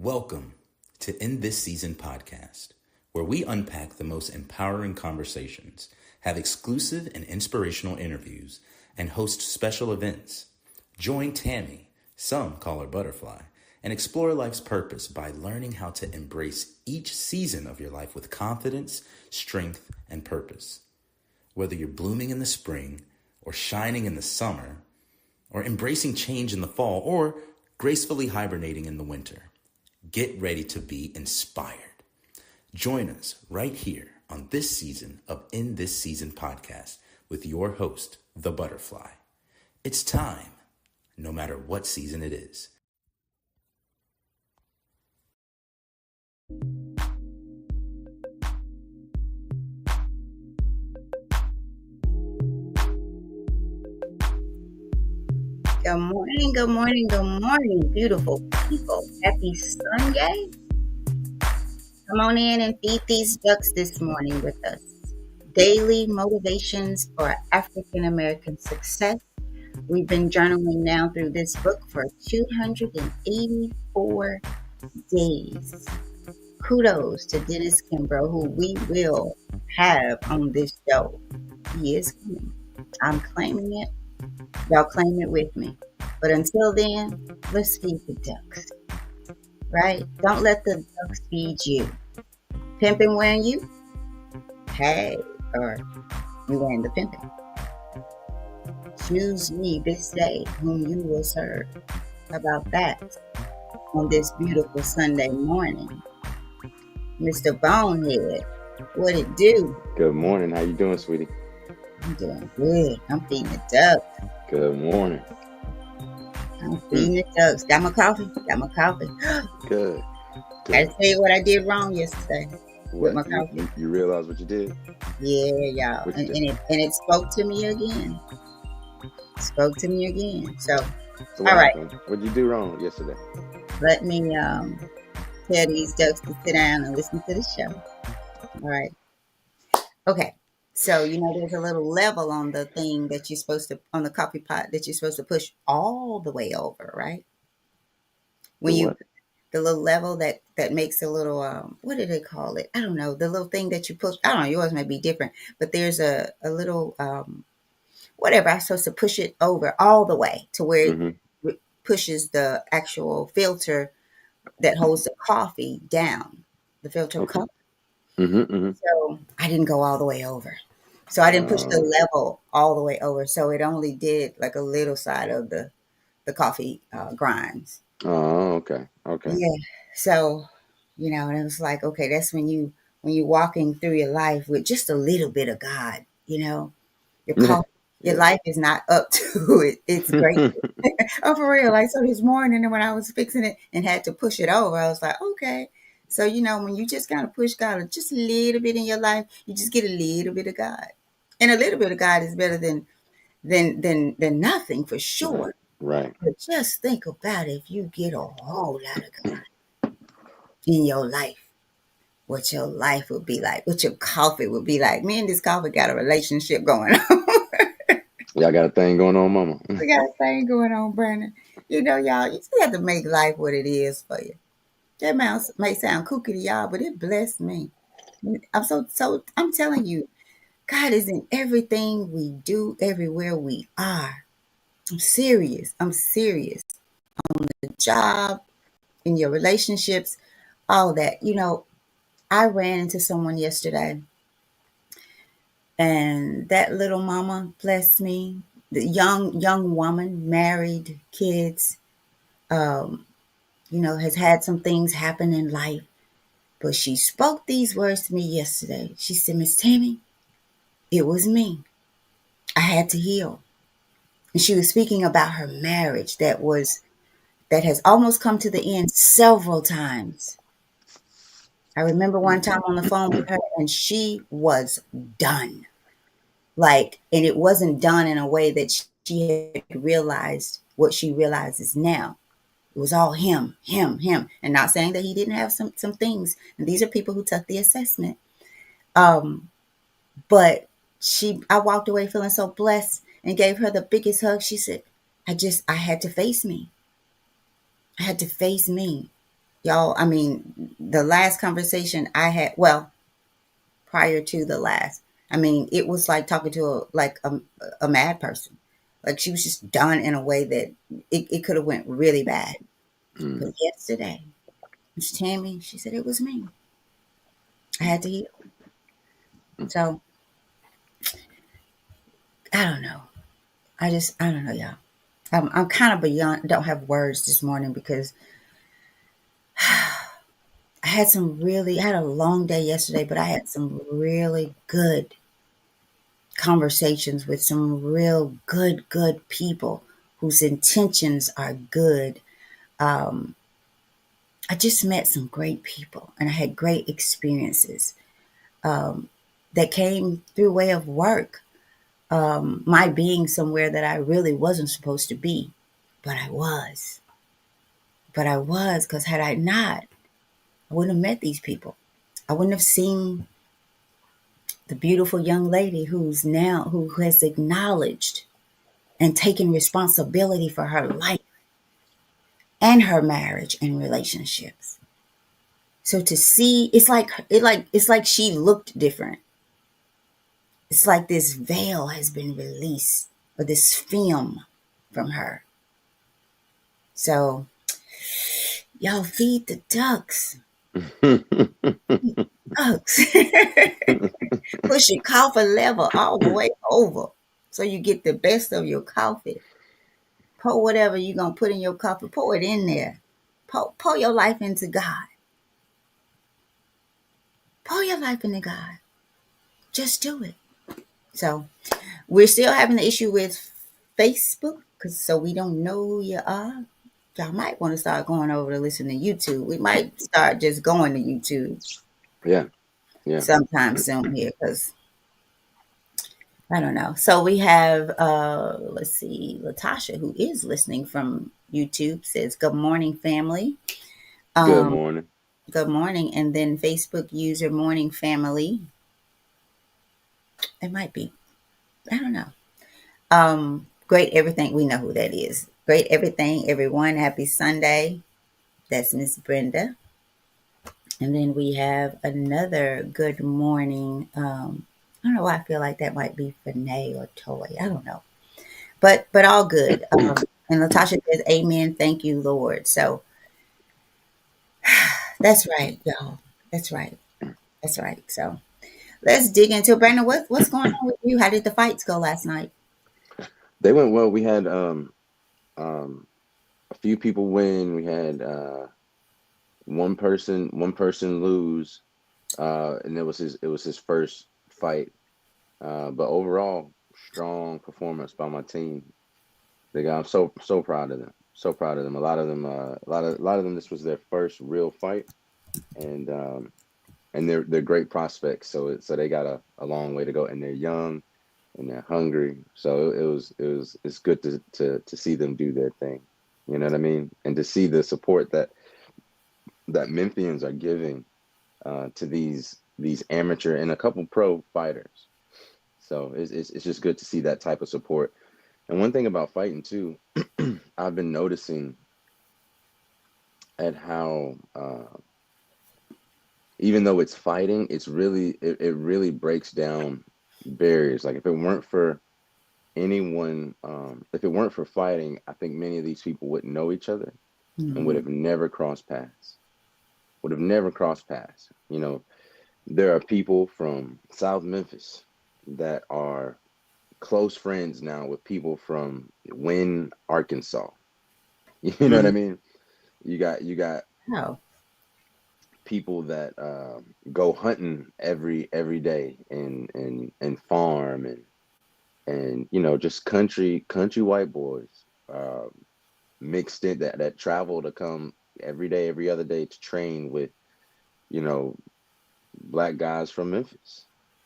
Welcome to In This Season podcast, where we unpack the most empowering conversations, have exclusive and inspirational interviews, and host special events. Join Tammy, some call her Butterfly, and explore life's purpose by learning how to embrace each season of your life with confidence, strength, and purpose. Whether you're blooming in the spring, or shining in the summer, or embracing change in the fall, or gracefully hibernating in the winter, get ready to be inspired. Join us right here on this season of In This Season podcast with your host, the Butterfly. It's time, no matter what season it is. Good morning, good morning, good morning, beautiful people. Happy Sunday. Come on in and feed these ducks this morning with us. Daily motivations for African American success. We've been journaling now through this book for 284 days. Kudos to Dennis Kimbro, who we will have on this show. He is coming. I'm claiming it. Y'all claim it with me. But until then, let's feed the ducks. Right? Don't let the ducks feed you. Pimping wearing you? Hey, or you wearing the pimping? Choose ye this day whom you will serve. How about that? On this beautiful Sunday morning. Mr. Bonehead, what it do? Good morning. How you doing, sweetie? I'm doing good. I'm feeding the ducks. Good morning. I'm feeding the ducks. Got my coffee? Got my coffee. Good. Gotta tell you what I did wrong yesterday with my coffee. You realize what you did? Yeah, y'all. And it spoke to me again. So So all right. What'd you do wrong yesterday? Let me tell these ducks to sit down and listen to the show. All right. Okay. So, there's a little level on the thing that you're supposed to, on the coffee pot that you're supposed to push all the way over, right? The little level that makes a little, what do they call it? I don't know. The little thing that you push, I don't know, yours may be different, but there's a little, whatever, I'm supposed to push it over all the way to where it pushes the actual filter that holds the coffee down, the filter cup. So I didn't go all the way over. So I didn't push the level all the way over. So it only did like a little side of the coffee grinds. Oh, okay. Yeah. So, and it was like, okay, that's when you're walking through your life with just a little bit of God, your life is not up to it. It's great. Oh, for real. Like, so this morning when I was fixing it and had to push it over, I was like, okay. So, when you just kind of push God just a little bit in your life, you just get a little bit of God. And a little bit of God is better than nothing, for sure. Right. But just think about it, if you get a whole lot of God in your life, what your life would be like, what your coffee would be like. Me and this coffee got a relationship going on. Y'all got a thing going on, mama? We got a thing going on, Brandon. Y'all, you just have to make life what it is for you. That may sound kooky to y'all, but it blessed me. I'm telling you, God is in everything we do, everywhere we are. I'm serious. On the job, in your relationships, all that. I ran into someone yesterday, and that little mama, bless me, the young woman, married, kids, has had some things happen in life. But she spoke these words to me yesterday. She said, Miss Tammy, it was me. I had to heal. And she was speaking about her marriage that has almost come to the end several times. I remember one time on the phone with her, and she was done. And it wasn't done in a way that she had realized what she realizes now. It was all him. And not saying that he didn't have some things. And these are people who took the assessment. But I walked away feeling so blessed and gave her the biggest hug. She said, I had to face me. I had to face me. y'all, I mean, the last conversation I had, well, prior to the last, I mean, it was like talking to a mad person. Like she was just done in a way that it could have went really bad. Mm. But yesterday, Miss Tammy, she said it was me. I had to heal. So I don't know. I don't know, y'all. I'm kind of beyond. Don't have words this morning because I had a long day yesterday, but I had some really good conversations with some real good people whose intentions are good. Um, I just met some great people and I had great experiences that came through way of work. My being somewhere that I really wasn't supposed to be, but I was. But I was because had I not, I wouldn't have met these people. I wouldn't have seen the beautiful young lady who has acknowledged and taken responsibility for her life and her marriage and relationships. So to see, it's like she looked different. It's like this veil has been released, or this film from her. So y'all feed the ducks. Ducks. Push your coffee level all the way over so you get the best of your coffee. Pour whatever you're going to put in your coffee, pour it in there. Pour your life into God. Pour your life into God. Just do it. So we're still having the issue with Facebook because so we don't know who you are. Y'all might want to start going over to listen to YouTube. We might start just going to YouTube Yeah, yeah. sometime soon here because I don't know. So we have let's see, Latasha, who is listening from YouTube, says good morning, family. Good Um, morning. good morning. And then Facebook user morning family. It might be. I don't know. Great everything. We know who that is. Great everything, everyone. Happy Sunday. That's Miss Brenda. And then we have another good morning. I don't know why I feel like that might be Finay or Toy. I don't know. But all good. And Latasha says, Amen. Thank you, Lord. So that's right, y'all. That's right. That's right. So let's dig into it. Brandon, what's going on with you? How did the fights go last night? They went well. We had um a few people win. We had one person lose. And it was his first fight. But overall, strong performance by my team. I'm so proud of them. So proud of them. A lot of them, a lot of them. This was their first real fight, and they're great prospects. So they got a long way to go, and they're young and they're hungry. So it's good to see them do their thing. You know what I mean? And to see the support that Memphians are giving to these amateur and a couple pro fighters. So it's just good to see that type of support. And one thing about fighting too, I've been noticing at how even though it's fighting, it really breaks down barriers. Like if it weren't for anyone, if it weren't for fighting, I think many of these people wouldn't know each other and would Mm, have never crossed paths. Would have never crossed paths. You know, there are people from South Memphis that are close friends now with people from Wynne, Arkansas. You know what I mm. mean? You got Oh, people that go hunting every day and farm and just country white boys mixed in that travel to come every day every other day to train with you know black guys from Memphis,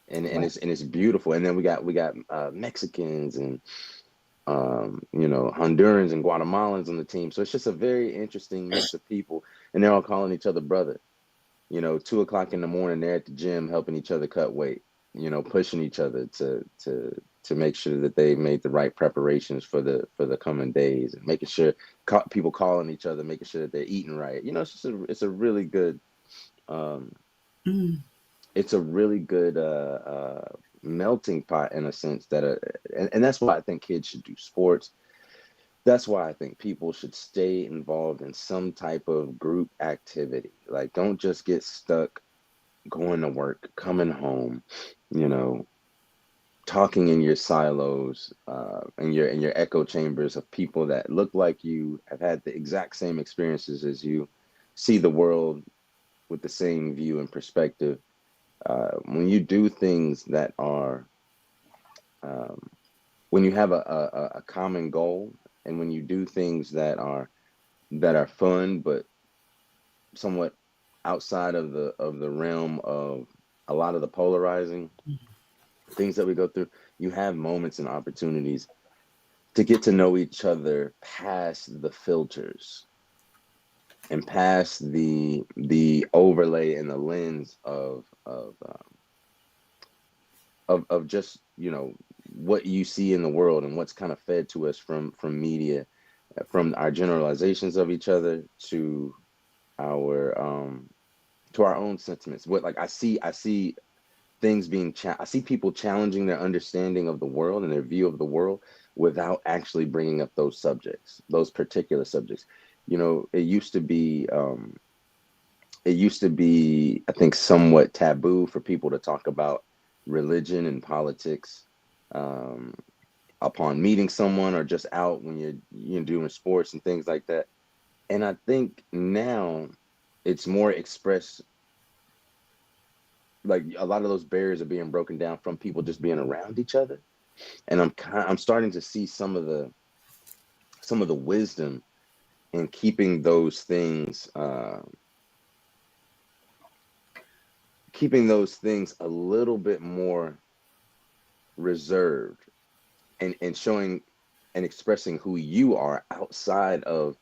and well, it's beautiful. And then we got Mexicans and Hondurans and Guatemalans on the team. So it's just a very interesting mix of people, and they're all calling each other brother. 2 o'clock in the morning, they're at the gym helping each other cut weight. Pushing each other to make sure that they made the right preparations for the coming days, and making sure people calling each other, making sure that they're eating right. It's just it's a really good um, Mm. it's a really good melting pot in a sense that and that's why I think kids should do sports. That's why I think people should stay involved in some type of group activity. Like, don't just get stuck going to work, coming home, you know, talking in your silos, in your echo chambers of people that look like you, have had the exact same experiences as you, see the world with the same view and perspective. When you do things that are, um, when you have a common goal, and when you do things that are fun but somewhat outside of the realm of a lot of the polarizing things that we go through, you have moments and opportunities to get to know each other past the filters and past the overlay and the lens of just, what you see in the world and what's kind of fed to us from media, from our generalizations of each other our um to our own sentiments. What, like, I see things I see people challenging their understanding of the world and their view of the world without actually bringing up those subjects, those particular subjects. It used to be, I think, somewhat taboo for people to talk about religion and politics, um, upon meeting someone, or just out when you're doing sports and things like that. And I think now it's more expressed. Like, a lot of those barriers are being broken down from people just being around each other, and I'm starting to see some of the wisdom in keeping those things a little bit more reserved, and showing and expressing who you are outside of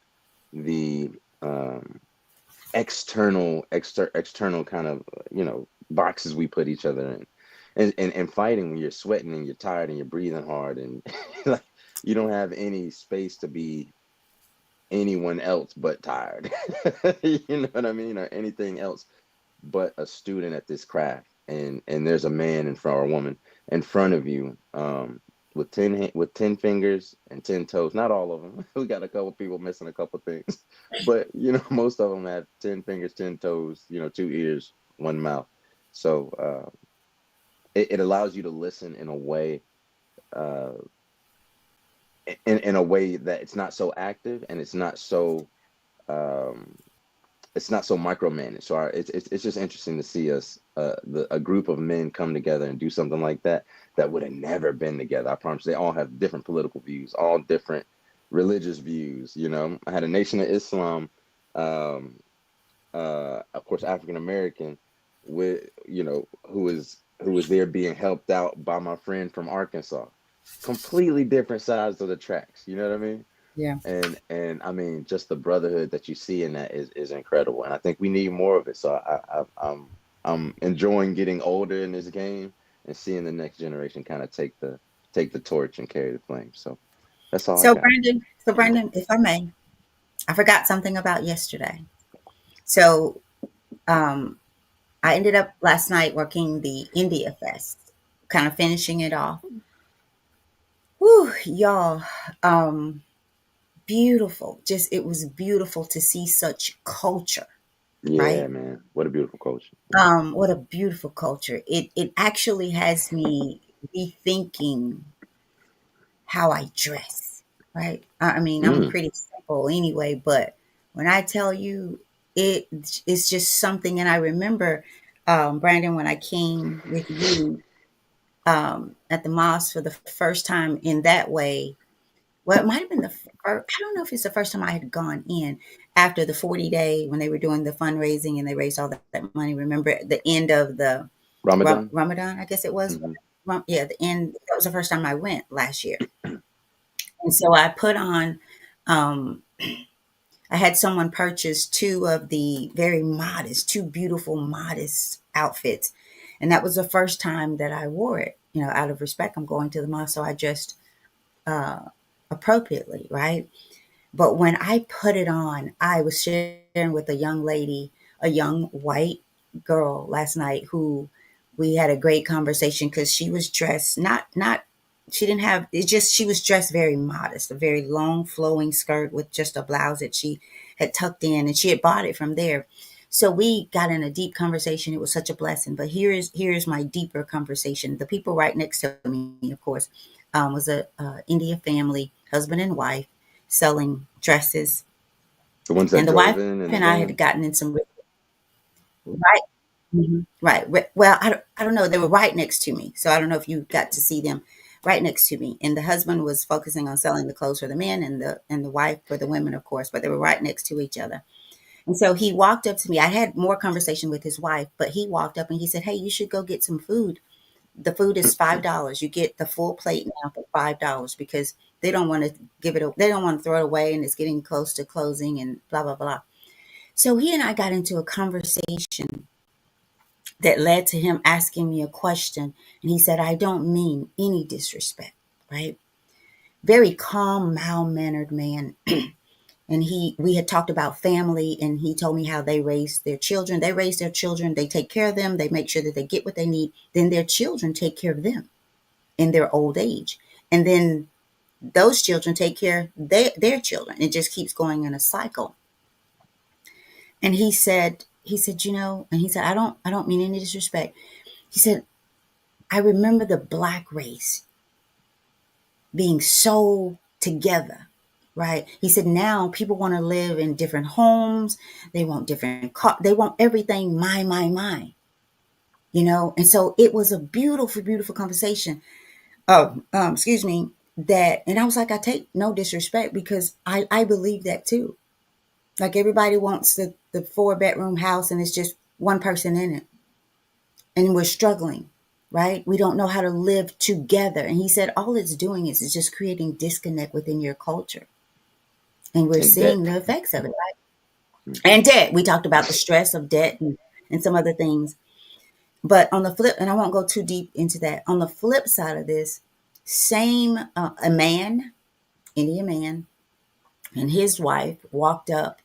the um, external kind of, boxes we put each other in, and fighting when you're sweating and you're tired and you're breathing hard, and like, you don't have any space to be anyone else but tired. You know what I mean? Or anything else but a student at this craft. And there's a man in front, or a woman in front of you, with 10 fingers and 10 toes. Not all of them. We got a couple people missing a couple things, but most of them have 10 fingers, 10 toes, 2 ears, one mouth. So it allows you to listen in a way, uh, in a way that it's not so active, and um, it's not so micromanaged. So it's just interesting to see a group of men come together and do something like that, that would have never been together. I promise. They all have different political views, all different religious views. I had a Nation of Islam, um, of course, African American, with who was there being helped out by my friend from Arkansas. Completely different sides of the tracks. You know what I mean? Yeah. And I mean, just the brotherhood that you see in that is incredible, and I think we need more of it. So I'm enjoying getting older in this game, and seeing the next generation kind of take the torch and carry the flame. So that's all I So got. Brandon, if I may, I forgot something about yesterday. So um, I ended up last night working the India Fest, kind of finishing it off. Whew, y'all, um, beautiful. Just it was beautiful to see such culture, Yeah, right? man, what a beautiful culture. Yeah. What a beautiful culture. It actually has me rethinking how I dress, right? I mean, I'm Mm, pretty simple anyway, but when I tell you it it's just something. And I remember, Brandon, when I came with you at the mosque for the first time in that way. Well, it might have been the first, I don't know if it's the first time I had gone in after the 40-day when they were doing the fundraising and they raised all that money. Remember at the end of the Ramadan. Ramadan, I guess it was. Hmm. Yeah, the end. That was the first time I went last year. And so I put on, um, I had someone purchase two of the very modest, two beautiful, modest outfits. And that was the first time that I wore it. Out of respect, I'm going to the mosque, so I dressed uh, appropriately, right? But when I put it on, I was sharing with a young lady, a young white girl last night who we had a great conversation because she was dressed not she didn't have it just she was dressed very modest, a very long flowing skirt with just a blouse that she had tucked in, and she had bought it from there. So we got in a deep conversation. It was such a blessing. But here's my deeper conversation. The people right next to me, of course, was a India family, husband and wife, selling dresses. The ones that And the drove wife in the and I had van. gotten in some right. Right. Well, I don't know. They were right next to me. So I don't know if you got to see them right next to me. And the husband was focusing on selling the clothes for the men, and the wife for the women, of course, but they were right next to each other. And so he walked up to me. I had more conversation with his wife, but he walked up and he said, "Hey, you should go get some food. The food is $5. You get the full plate now for $5 because they don't want to they don't want to throw it away, and it's getting close to closing and blah blah blah." So he and I got into a conversation that led to him asking me a question. And he said, "I don't mean any disrespect," right? Very calm, mild mannered man. And we had talked about family, and he told me how they raise their children. They raise their children, they take care of them, they make sure that they get what they need. Then their children take care of them in their old age. And then those children take care of their children. It just keeps going in a cycle. And and he said, I don't mean any disrespect. He said, "I remember the black race being so together," right? He said, "Now people want to live in different homes. They want different they want everything mine. And so it was a beautiful, beautiful conversation. Oh, excuse me. And I was like, I take no disrespect because I believe that too. Like everybody wants the 4-bedroom house and it's just one person in it. And we're struggling, right? We don't know how to live together. And he said, all it's doing is it's just creating disconnect within your culture. And we're And seeing debt. the effects of it, right? Mhm. And debt. We talked about the stress of debt and some other things. But on the flip, and I won't go too deep into that. On the flip side of this, same a man, Indian man, and his wife walked up,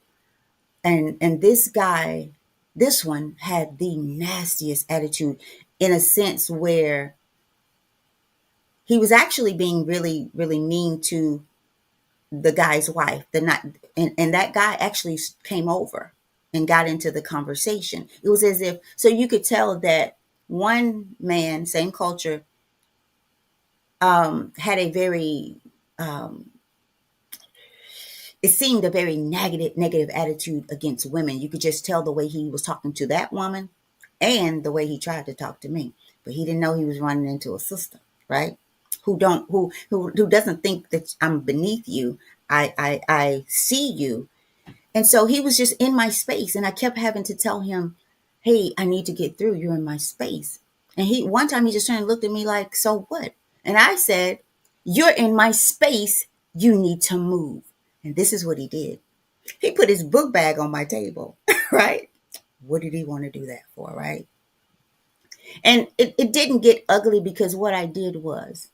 and this one had the nastiest attitude, in a sense where he was actually being really, really mean to the guy's wife. The not and that guy actually came over and got into the conversation. It was as if so you could tell that one man, same culture, had a very it seemed a very negative attitude against women. You could just tell the way he was talking to that woman and the way he tried to talk to me. But he didn't know he was running into a sister, right? Who doesn't think that I'm beneath you. I see you. And so he was just in my space, and I kept having to tell him, "Hey, I need to get through. You're in my space." And he one time he just turned and looked at me like, "So what?" And I said, "You're in my space. You need to move." And this is what he did. He put his book bag on my table, right? What did he want to do that for, right? And it didn't get ugly because what I did was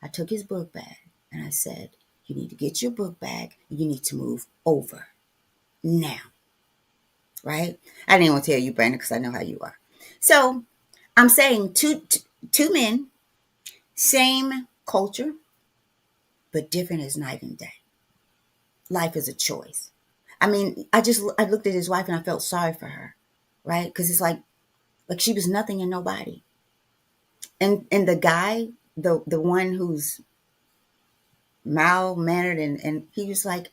I took his book bag and I said, "You need to get your book bag. You need to move over now." Right? I didn't want to tell you, Brandon, because I know how you are. So I'm saying two men, same culture, but different as night and day. Life is a choice. I mean, I looked at his wife and I felt sorry for her, right? Because it's like she was nothing and nobody. And the guy, the one who's mild mannered, and he was like,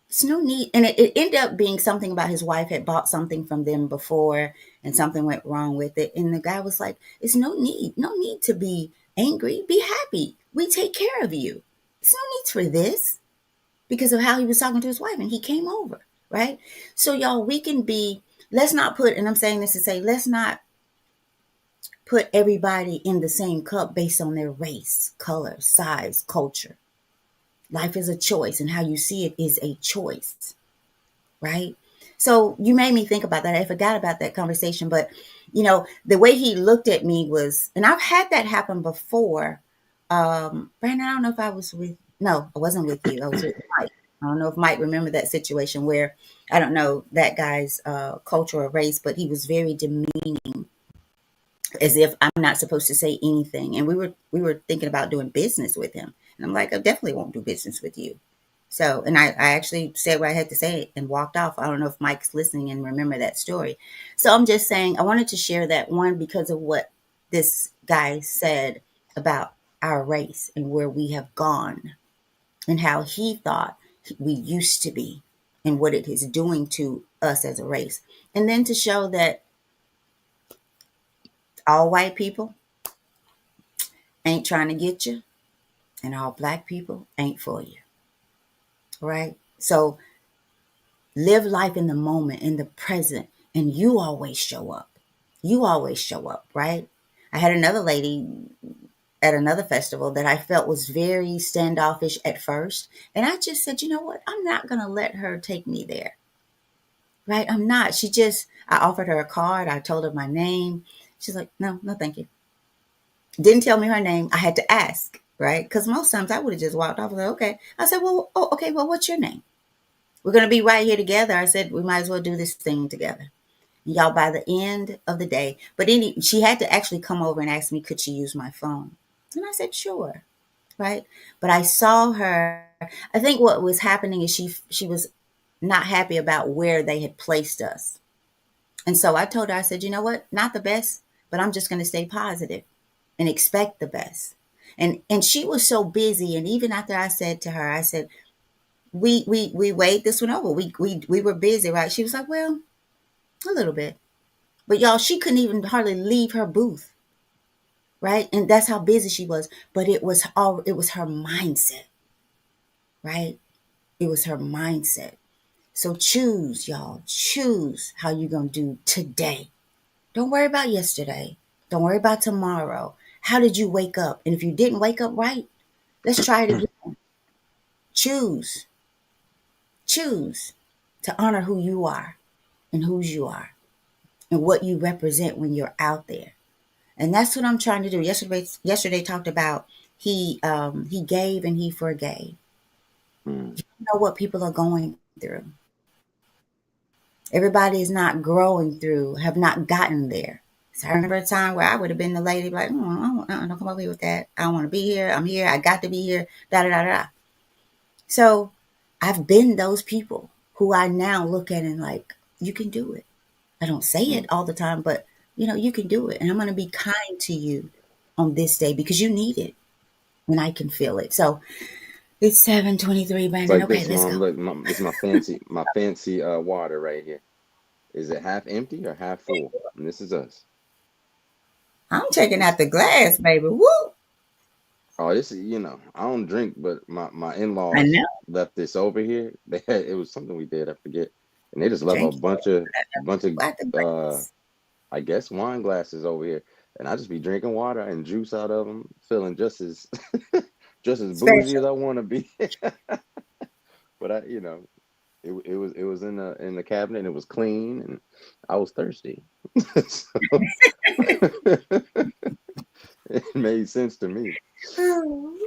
"It's no need." And it ended up being something about his wife had bought something from them before and something went wrong with it. And the guy was like, "It's no need to be angry. Be happy. We take care of you. It's no need for this," because of how he was talking to his wife. And he came over, right? So, y'all, let's not put, and I'm saying this to say, let's not put everybody in the same cup based on their race, color, size, culture. Life is a choice, and how you see it is a choice, right? So you made me think about that. I forgot about that conversation, but the way he looked at me was, and I've had that happen before. Brandon, I don't know if I was with, no, I wasn't with you. I was with Mike. I don't know if Mike remember that situation where I don't know that guy's culture or race, but he was very demeaning, as if I'm not supposed to say anything. And we were thinking about doing business with him, and I'm like, I definitely won't do business with you. So, and I actually said what I had to say and walked off. I don't know if Mike's listening and remember that story. So I'm just saying, I wanted to share that one because of what this guy said about our race and where we have gone and how he thought we used to be and what it is doing to us as a race. And then to show that all white people ain't trying to get you and all black people ain't for you. Right? So live life in the moment, in the present, and you always show up. You always show up, right? I had another lady at another festival that I felt was very standoffish at first. And I just said, you know what? I'm not going to let her take me there, right? I'm not. I offered her a card. I told her my name. She's like, no, no, thank you. Didn't tell me her name. I had to ask, right? Because most times I would have just walked off and said, okay. I said, well, oh, okay, well, what's your name? We're going to be right here together. I said, we might as well do this thing together. Y'all, by the end of the day, she had to actually come over and ask me, could she use my phone? And I said, sure. Right. But I saw her. I think what was happening is she was not happy about where they had placed us. And so I told her, I said, you know what? Not the best, but I'm just going to stay positive and expect the best. And she was so busy. And even after I said to her, I said, we weighed this one over. We were busy, right? She was like, well, a little bit. But y'all, she couldn't even hardly leave her booth, right? And that's how busy she was. But it was her mindset, right? It was her mindset. So choose, y'all. Choose how you're going to do today. Don't worry about yesterday. Don't worry about tomorrow. How did you wake up? And if you didn't wake up right, let's try it again. Choose. Choose to honor who you are and whose you are and what you represent when you're out there. And that's what I'm trying to do. Yesterday talked about he gave and he forgave. Mm. You know what people are going through. Everybody is not growing through, have not gotten there. So I remember a time where I would have been the lady like, don't come over here with that. I don't want to be here. I'm here. I got to be here. Da da da da. So I've been those people who I now look at and like, you can do it. I don't say it all the time, but you can do it. And I'm going to be kind to you on this day because you need it and I can feel it. So it's 7:23, It's Brandon. like Okay, this, let's Mom. go. Look, this is my fancy water right here. Is it half empty or half full? And this is us. I'm checking This, out the glass, baby. Woo! oh, this is I don't drink, but my I in-laws know. left this over here. It was something we did, I forget, and they just left a Drink bunch of bunch of out the uh glass. I guess wine glasses over here, and I just be drinking water and juice out of them, feeling just as just as bougie as Special. I want to be. But it was in the cabinet and it was clean and I was thirsty. So it made sense to me. Oh,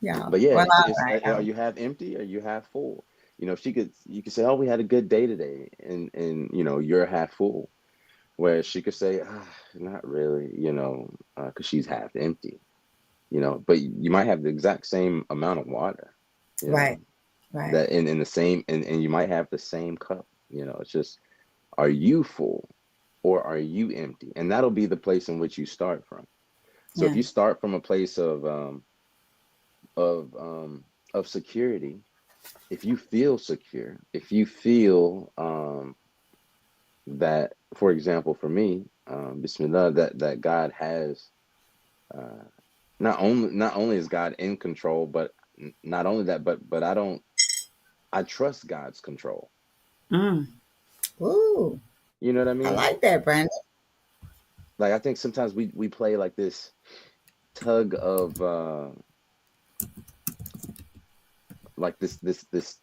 yeah. But yeah, Well, all it's right. are you half empty or you half full? You could say, "Oh, we had a good day today," and you're half full. Where she could say, "Not really," because she's half empty. But you might have the exact same amount of water. You Right. know Right. that in the same and you might have the same cup. It's just, are you full or are you empty? And that'll be the place in which you start from. So if Yeah. you start from a place of of security, if you feel secure, if you feel that, for example, for me, Bismillah, that God has uh, not only is God in control, but not only that, but I trust God's control. Mm. Ooh, You know what I I mean? like that, Brandon. Like I think sometimes we play like this tug of like this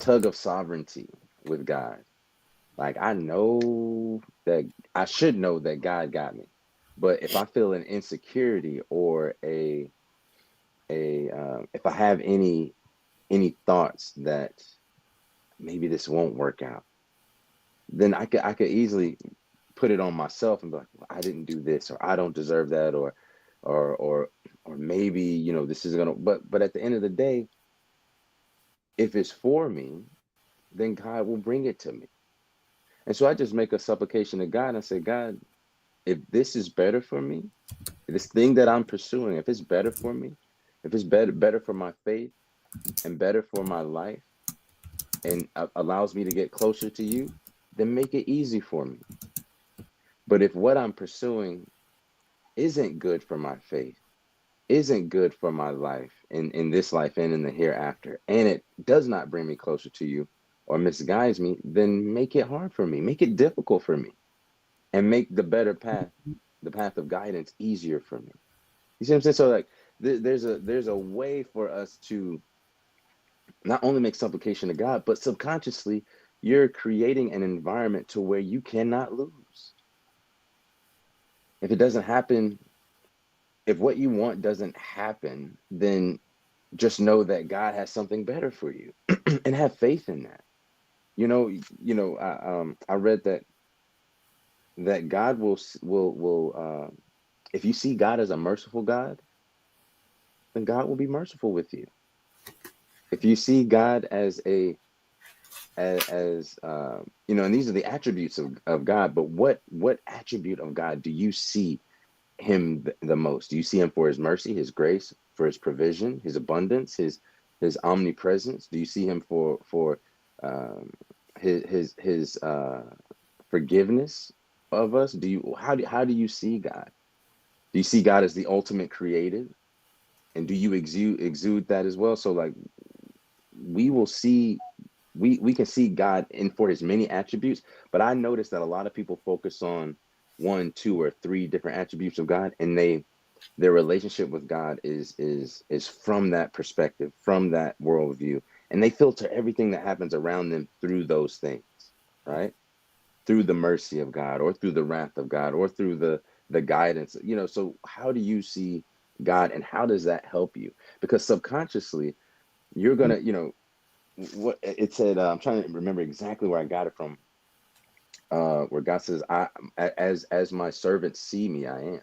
tug of sovereignty with God. Like I know that I should know that God got me. But if I feel an insecurity or if I have any thoughts that maybe this won't work out, then I could easily put it on myself and be like, well, I didn't do this, or I don't deserve that, or or or maybe, this is gonna, but at the end of the day, if it's for me, then God will bring it to me. And so I just make a supplication to God and I say, God, if this is better for me, this thing that I'm pursuing, if it's better for me, if it's better for my faith and better for my life, and allows me to get closer to you, then make it easy for me. But if what I'm pursuing isn't good for my faith, isn't good for my life in this life and in the hereafter, and it does not bring me closer to you or misguides me, then make it hard for me, make it difficult for me, and make the better path, the path of guidance, easier for me. You see what I'm saying? So like there's a way for us to not only make supplication to God, but subconsciously you're creating an environment to where you cannot lose. If it doesn't happen, if what you want doesn't happen, then just know that God has something better for you and have faith in that. I read that God will if you see God as a merciful God, then God will be merciful with you. If you see God as and these are the attributes of God, but what attribute of God do you see him the most? Do you see him for his mercy, his grace, for his provision, his abundance, his omnipresence? Do you see him for um, his forgiveness of us? How do you see God? Do you see God as the ultimate creative? And do you exude that as well? So like we will see we can see God in for his many attributes, but I noticed that a lot of people focus on one, two, or three different attributes of God, and their relationship with God is from that perspective, from that worldview, and they filter everything that happens around them through those things, right? Through the mercy of God, or through the wrath of God, or through the guidance. So how do you see God, and how does that help you? Because subconsciously, you're gonna, what it said. I'm trying to remember exactly where I got it from. Where God says, "I, as my servants see me, I am."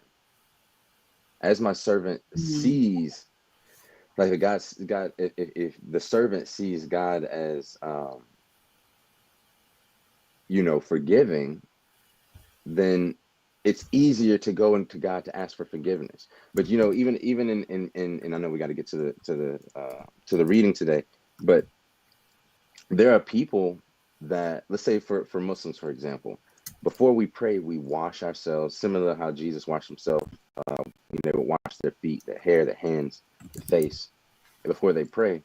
As my servant Mhm. sees, like if the servant sees God as, forgiving, then it's easier to go into God to ask for forgiveness. But even in and I know we got to get to the reading today, but there are people that, let's say for Muslims, for example, before we pray, we wash ourselves, similar to how Jesus washed himself. They would wash their feet, their hair, their hands, their face before they pray.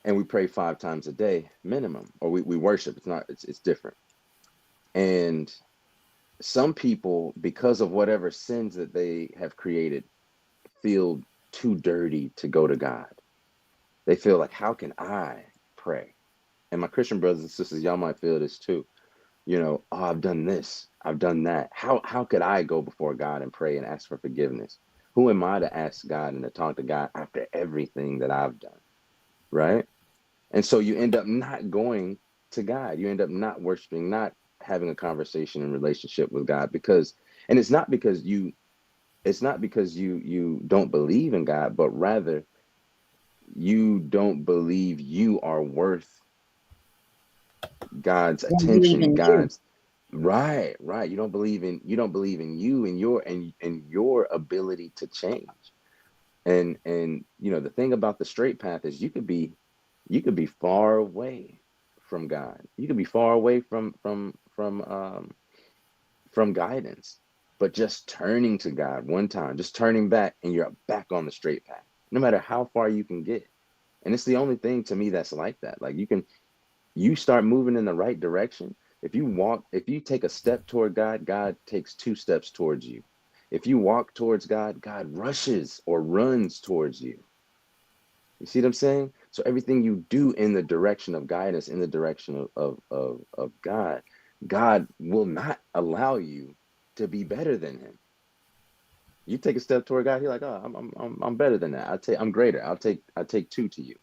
And we pray 5 times a day minimum, or we worship. It's different. And some people, because of whatever sins that they have created, feel too dirty to go to God. They feel like, how can I pray? And my Christian brothers and sisters, y'all might feel this too. Oh, I've done this, I've done that. How could I go before God and pray and ask for forgiveness? Who am I to ask God and to talk to God after everything that I've done? Right? And so you end up not going to God. You end up not worshiping, not having a conversation and relationship with God, and it's not because you don't believe in God, but rather you don't believe you are worth God's Don't believe attention, in you. God's right. You don't believe in you and your ability to change. And the thing about the straight path is you could be far away from God. You could be far away from guidance, but just turning to God one time, just turning back, and you're back on the straight path, no matter how far you can get. And it's the only thing to me that's like that. Like you start moving in the right direction. If you take a step toward God, God takes 2 steps towards you. If you walk towards God, God rushes or runs towards you. You see what I'm saying? So everything you do in the direction of guidance, in the direction of God, God will not allow you to be better than him. You take a step toward God, he's like, oh, I'm better than that. I'm greater. I take two to you.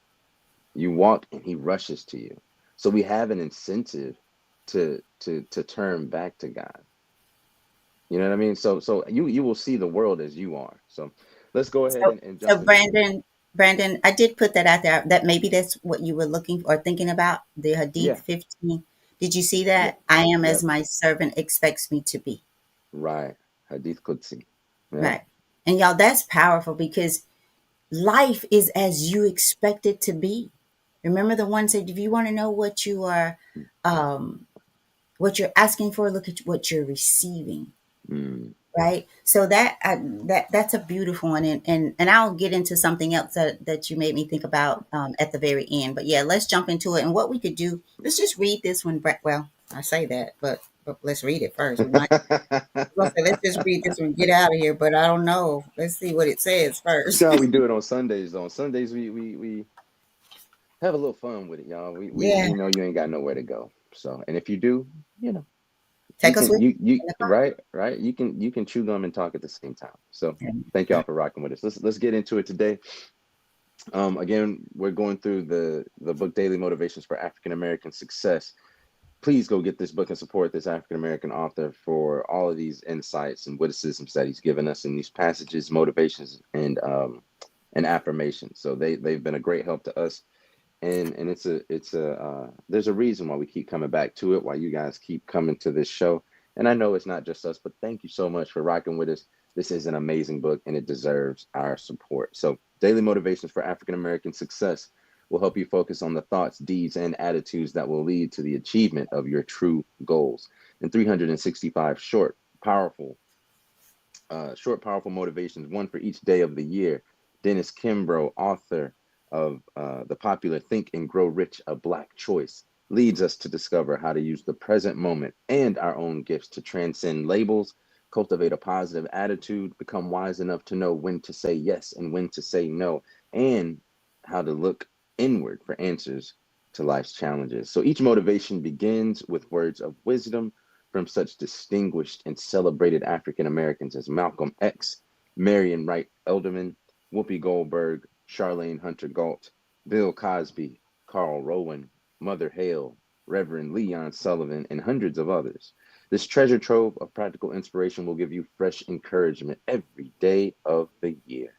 You walk and he rushes to you. So we have an incentive to turn back to God. You know what I mean? So you will see the world as you are. So let's go ahead So, and so jump into this. Brandon, I did put that out there. That maybe that's what you were looking or thinking about. The Hadith Yeah, 15. Did you see yeah, that? I am yeah. as my servant expects me to be. Right. Hadith Qudsi. Yeah. Right. And y'all, that's powerful because life is as you expect it to be. Remember the one said, if you want to know what you are, um, what you're asking for, look at what you're receiving. Mm. Right. So that's a beautiful one, and I'll get into something else that you made me think about at the very end. But yeah, let's jump into it. And what we could do, let's just read this one. Well, I say that, but let's read it first. We might well say let's just read this one, get out of here. But I don't know. Let's see what it says You first. know how we do it on Sundays, though. On Sundays, we have a little fun with it, y'all. Yeah, We know you ain't got nowhere to go. So, and if you do, you know, you take us can with you you in the right, you can chew gum and talk at the same time. So, thank y'all car. for rocking with us. Let's get into it today. Again, we're going through the book Daily Motivations for African American Success. Please go get this book and support this African American author for all of these insights and witticisms that he's given us in these passages, motivations, and affirmations. So they've been a great help to us, and it's a there's a reason why we keep coming back to it, why you guys keep coming to this show. And I know it's not just us, but thank you so much for rocking with us. This is an amazing book, and it deserves our support. So, Daily Motivations for African American Success will help you focus on the thoughts, deeds, and attitudes that will lead to the achievement of your true goals. In 365 powerful motivations, one for each day of the year. Dennis Kimbro, author of the popular Think and Grow Rich, A Black Choice, leads us to discover how to use the present moment and our own gifts to transcend labels, cultivate a positive attitude, become wise enough to know when to say yes and when to say no, and how to look inward for answers to life's challenges. So each motivation begins with words of wisdom from such distinguished and celebrated African Americans as Malcolm X, Marion Wright Elderman, Whoopi Goldberg, Charlene Hunter Galt, Bill Cosby, Carl Rowan, Mother Hale, Reverend Leon Sullivan, and hundreds of others. This treasure trove of practical inspiration will give you fresh encouragement every day of the year.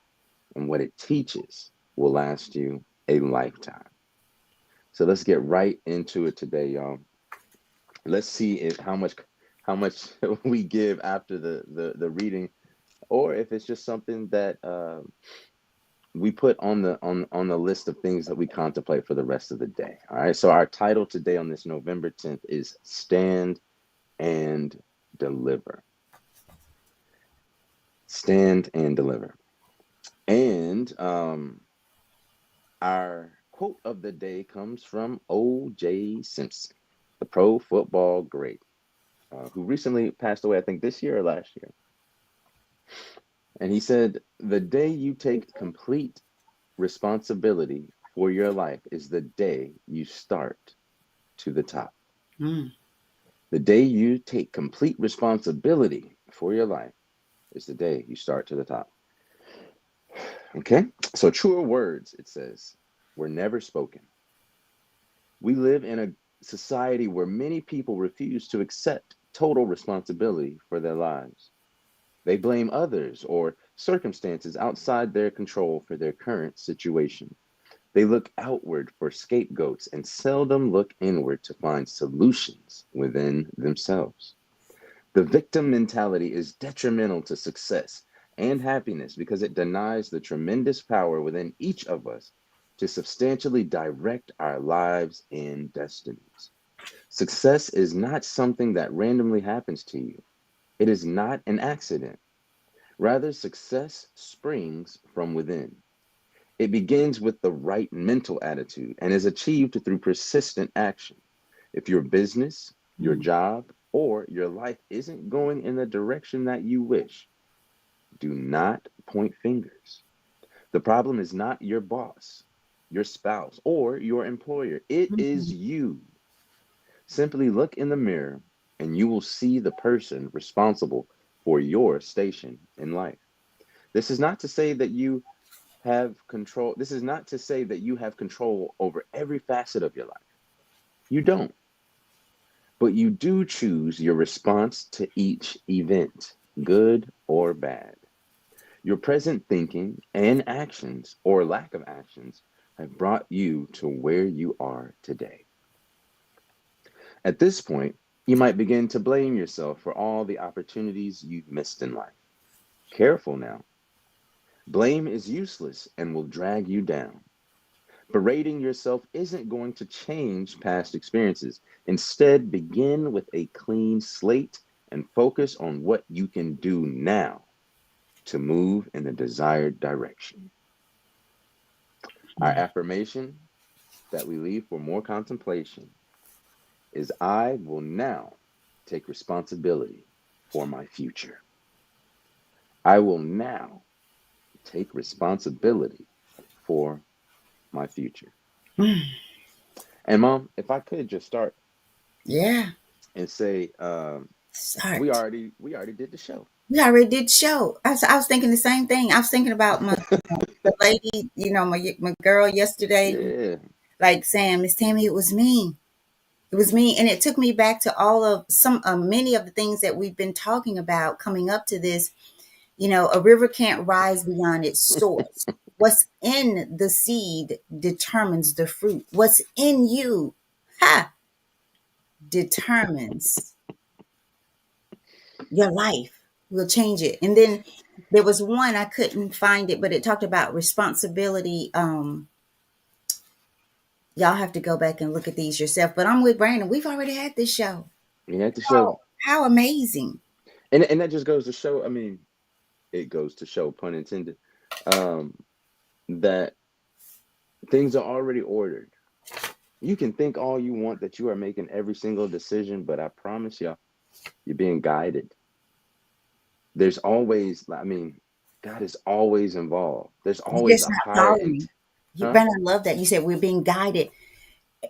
And what it teaches will last you a lifetime. So let's get right into it today, y'all. Let's see how much we give after the reading, or if it's just something that we put on the list of things that we contemplate for the rest of the day. All right. So our title today on this November 10th is Stand and Deliver. Stand and deliver. And our quote of the day comes from O.J. Simpson, the pro football great, who recently passed away, I think this year or last year. And he said, the day you take complete responsibility for your life is the day you start to the top. Mm. The day you take complete responsibility for your life is the day you start to the top. Okay? So, truer words, it says, were never spoken. We live in a society where many people refuse to accept total responsibility for their lives. They blame others or circumstances outside their control for their current situation. They look outward for scapegoats and seldom look inward to find solutions within themselves. The victim mentality is detrimental to success and happiness because it denies the tremendous power within each of us to substantially direct our lives and destinies. Success is not something that randomly happens to you. It is not an accident. Rather, success springs from within. It begins with the right mental attitude and is achieved through persistent action. If your business, your Mm. job, or your life isn't going in the direction that you wish, do not point fingers. The problem is not your boss. your spouse, or your employer. It is Mhm. you. Simply look in the mirror and you will see the person responsible for your station in life. This is not to say that you have control. This is not to say that you have control over every facet of your life. You don't. But you do choose your response to each event, good or bad. Your present thinking and actions, or lack of actions, have brought you to where you are today. At this point, you might begin to blame yourself for all the opportunities you've missed in life. Careful now. Blame is useless and will drag you down. Berating yourself isn't going to change past experiences. Instead, begin with a clean slate and focus on what you can do now to move in the desired direction. Our affirmation that we leave for more contemplation is I will now take responsibility for my future. I will now take responsibility for my future. And mom, if I could just start Yeah. and say, we Start. already did the show. We already did show. I was thinking the same thing. I was thinking about the lady, my girl yesterday, Yeah. like saying, Miss Tammy, it was me. It was me. And it took me back to all of many of the things that we've been talking about coming up to this. A river can't rise beyond its source. What's in the seed determines the fruit. What's in you, determines your life. Will change it. And then there was one, I couldn't find it, but it talked about responsibility. Y'all have to go back and look at these yourself. But I'm with Brandon. We've already had this show. We had the show. How amazing. And that just goes to show, I mean, it goes to show, pun intended, um, that things are already ordered. You can think all you want that you are making every single decision, but I promise y'all, you're being guided. There's always, I mean, God is always involved. There's You're always just a not higher following. huh? Brandon, I love that. You said we're being guided,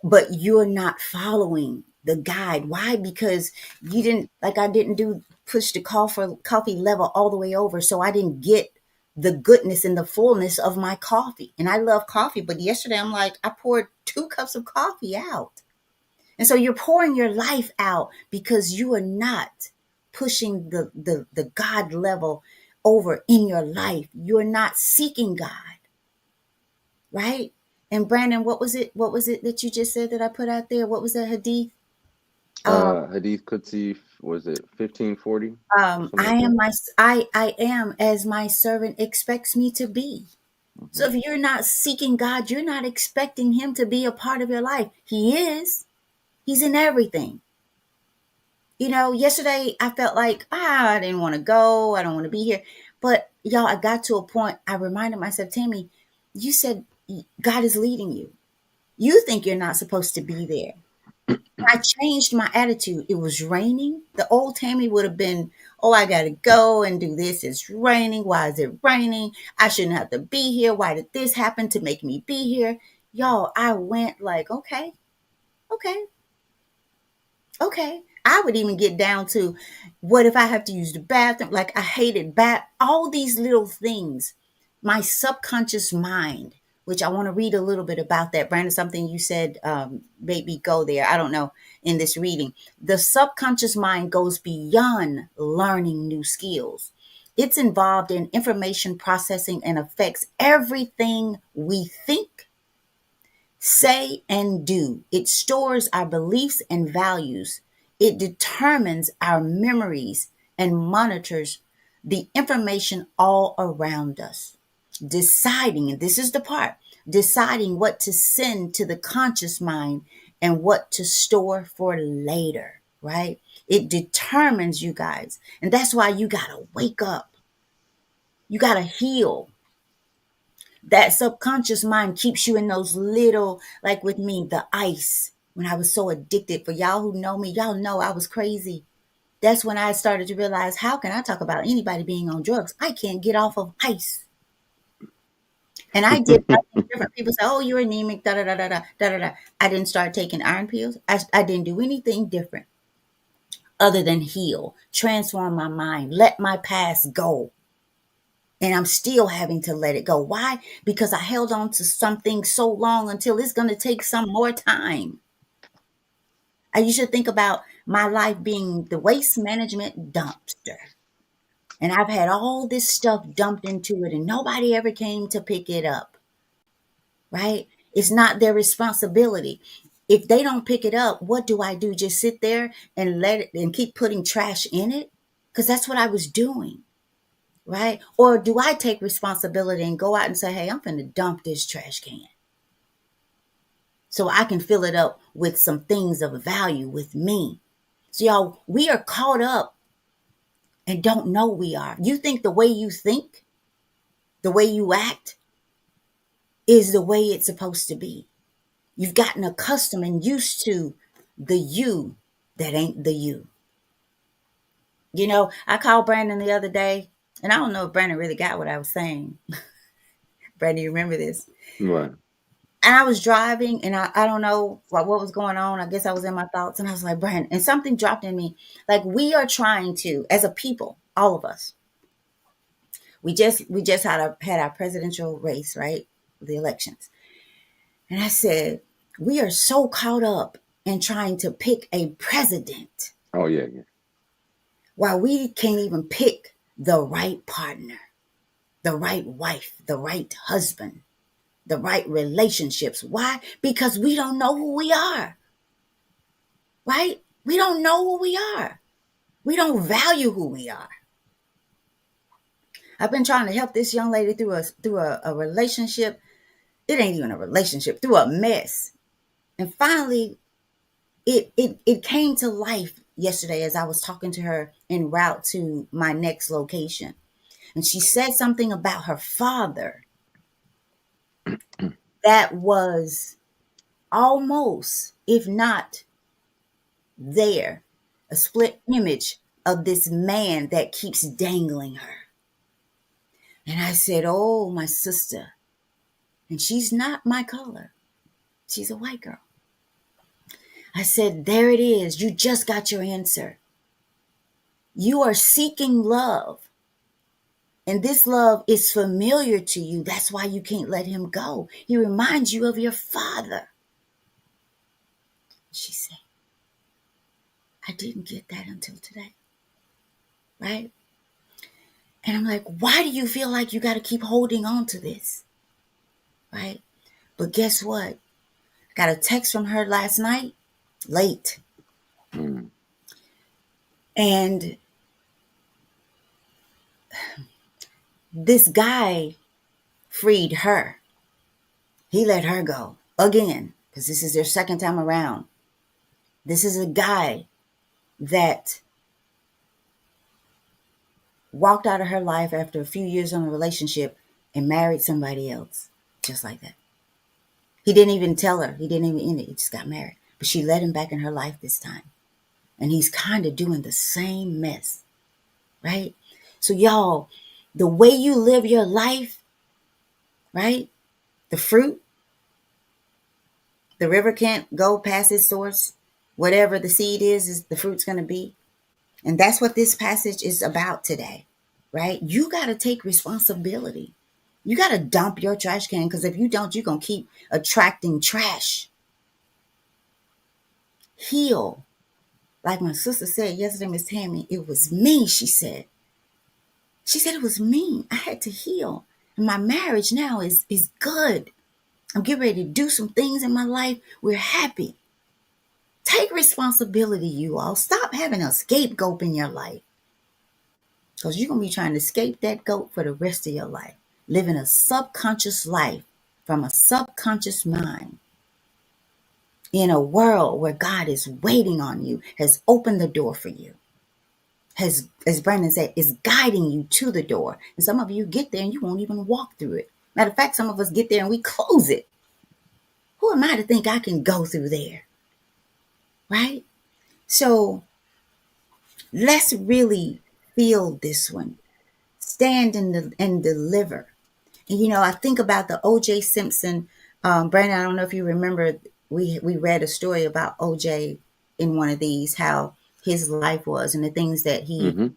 but you're not following the guide. Why? Because you didn't, like I didn't do push the coffee level all the way over. So I didn't get the goodness and the fullness of my coffee. And I love coffee, but yesterday I'm like, I poured 2 cups of coffee out. And so you're pouring your life out because you are not pushing the God level over in your life. You're not seeking God, right? And Brandon, what was it? What was it that you just said that I put out there? What was that hadith? Um, Hadith Qudsi, was it 1540 or something I like that? am I am as my servant expects me to be. Hmm. So if you're not seeking God, you're not expecting him to be a part of your life. He is. He's in everything. Yesterday I felt like, I didn't want to go. I don't want to be here. But y'all, I got to a point, I reminded myself, Tammy, you said God is leading you. You think you're not supposed to be there. I changed my attitude. It was raining. The old Tammy would have been, oh, I got to go and do this. It's raining. Why is it raining? I shouldn't have to be here. Why did this happen to make me be here? Y'all, I went like, okay, okay, okay. I would even get down to what if I have to use the bathroom? Like I hated all these little things. My subconscious mind, which I want to read a little bit about that. Brandon, something you said made me go there. I don't know in this reading. The subconscious mind goes beyond learning new skills. It's involved in information processing and affects everything we think, say, and do. It stores our beliefs and values. It determines our memories and monitors the information all around us. Deciding, and this is the part, deciding what to send to the conscious mind and what to store for later, right? It determines you guys. And that's why you got to wake up. You got to heal. That subconscious mind keeps you in those little, like with me, the ice. When I was so addicted, for y'all who know me, y'all know I was crazy. That's when I started to realize, how can I talk about anybody being on drugs? I can't get off of ice. And I did nothing different. People say, "Oh, you're anemic." Da da da da da da da da. I didn't start taking iron pills. I didn't do anything different other than heal, transform my mind, let my past go. And I'm still having to let it go. Why? Because I held on to something so long until it's going to take some more time. You should think about my life being the waste management dumpster. And I've had all this stuff dumped into it, and nobody ever came to pick it up, right? It's not their responsibility. If they don't pick it up, what do I do? Just sit there and let it and keep putting trash in it? Because that's what I was doing, right? Or do I take responsibility and go out and say, hey, I'm going to dump this trash can so I can fill it up with some things of value with me? So, y'all, we are caught up and don't know we are. You think the way you think, the way you act is the way it's supposed to be. You've gotten accustomed and used to the you that ain't the you. You know, I called Brandon the other day, and I don't know if Brandon really got what I was saying. Brandon, you remember this? Right. And I was driving, and I don't know what was going on. I guess I was in my thoughts, and I was like, Brandon, and something dropped in me. Like, we are trying to, as a people, all of us, we just had our presidential race, right? The elections. And I said, we are so caught up in trying to pick a president Oh yeah, yeah. while we can't even pick the right partner, the right wife, the right husband, the right relationships. Why? Because we don't know who we are, right? We don't know who we are. We don't value who we are. I've been trying to help this young lady through a relationship. It ain't even a relationship, through a mess. And finally, it came to life yesterday as I was talking to her en route to my next location. And she said something about her father that was almost, if not there, a split image of this man that keeps dangling her. And I said, oh, my sister. And she's not my color. She's a white girl. I said, there it is. You just got your answer. You are seeking love. And this love is familiar to you. That's why you can't let him go. He reminds you of your father. She said, I didn't get that until today. Right? And I'm like, why do you feel like you got to keep holding on to this? Right? But guess what? Got a text from her last night, late. Mm. And this guy freed her. He let her go again, because this is their second time around. This is a guy that walked out of her life after a few years in a relationship and married somebody else, just like that. He didn't even tell her. He didn't even end it. He just got married. But she let him back in her life this time. And he's kind of doing the same mess, right? So y'all, the way you live your life, right? The fruit, the river can't go past its source. Whatever the seed is the fruit's going to be. And that's what this passage is about today, right? You got to take responsibility. You got to dump your trash can, because if you don't, you're going to keep attracting trash. Heal. Like my sister said yesterday, Miss Tammy, it was me, she said. She said it was me. I had to heal. And my marriage now is good. I'm getting ready to do some things in my life. We're happy. Take responsibility, you all. Stop having a scapegoat in your life. Because you're going to be trying to escape that goat for the rest of your life. Living a subconscious life from a subconscious mind. In a world where God is waiting on you, has opened the door for you. Has, as Brandon said, is guiding you to the door. And some of you get there and you won't even walk through it. Matter of fact, some of us get there and we close it. Who am I to think I can go through there? Right? So let's really feel this one. Stand and deliver. And, I think about the O.J. Simpson. Brandon, I don't know if you remember, we read a story about O.J. in one of these, how his life was and the things that he Mm-hmm.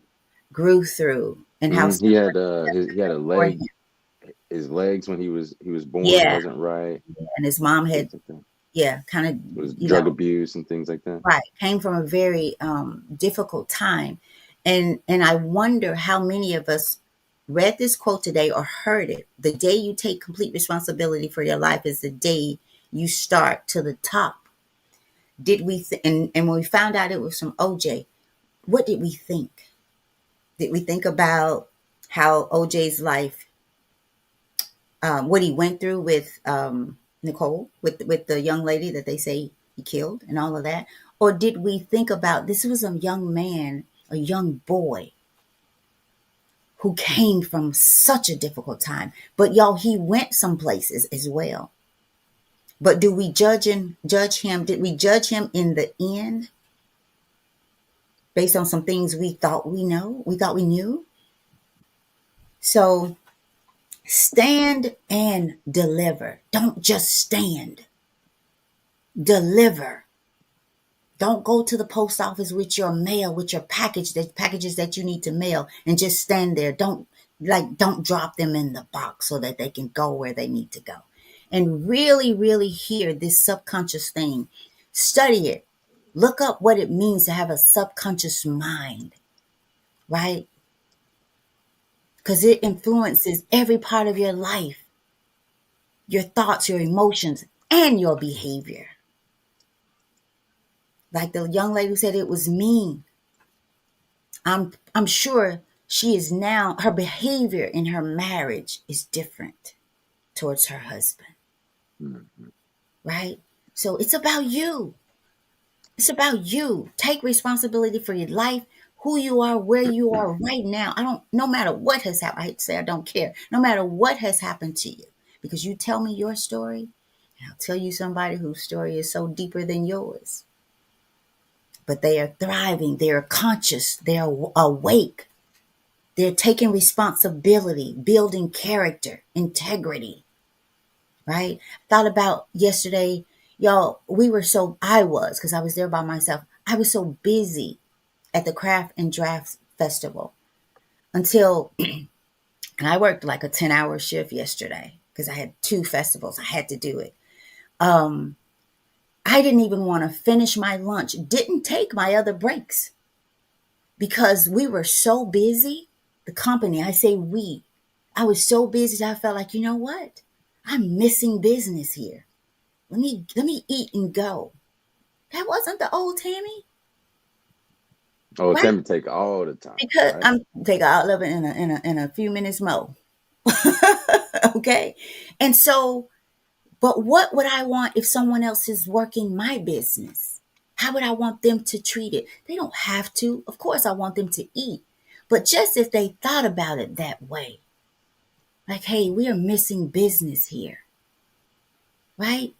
grew through and how He someone had he had a for him. leg. His legs when he was born Yeah, wasn't right. and his mom had, Things like that. yeah, kind of, It was drug abuse and things like that. right, came from a very difficult time. And I wonder how many of us read this quote today or heard it. The day you take complete responsibility for your life is the day you start to the top. Did we and when we found out it was from OJ, what did we think? Did we think about how OJ's life, what he went through with Nicole, with the young lady that they say he killed and all of that? Or did we think about this was a young man, a young boy who came from such a difficult time? But y'all, he went some places as well. But do we judge him? Did we judge him in the end based on some things we thought we thought we knew? So stand and deliver. Don't just stand. Deliver. Don't go to the post office with your mail, with your packages that you need to mail, and just stand there. Don't drop them in the box so that they can go where they need to go. And really, really hear this subconscious thing. Study it. Look up what it means to have a subconscious mind, right? Because it influences every part of your life, your thoughts, your emotions, and your behavior. Like the young lady who said it was mean. I'm sure she is now, her behavior in her marriage is different towards her husband, Mm-hmm. right? So it's about you. It's about you. Take responsibility for your life, who you are, where you are right now. No matter what has happened, I hate to say I don't care. No matter what has happened to you, because you tell me your story, and I'll tell you somebody whose story is so deeper than yours. But they are thriving, they are conscious, they are awake. They're taking responsibility, building character, integrity, right? Thought about yesterday, y'all, I was, because I was there by myself. I was so busy at the Craft and Draft Festival until, and I worked like a 10-hour shift yesterday because I had 2 festivals. I had to do it. I didn't even want to finish my lunch, didn't take my other breaks because we were so busy. The company, I say we, I was so busy that I felt like, you know what? I'm missing business here. Let me eat and go. That wasn't the old Tammy, Oh, right? Tim take all the time, Because right? I'm take all of it in a few minutes more. Okay. And so, but what would I want if someone else is working my business? How would I want them to treat it? They don't have to. Of course, I want them to eat. But just if they thought about it that way, like, hey, we are missing business here, right?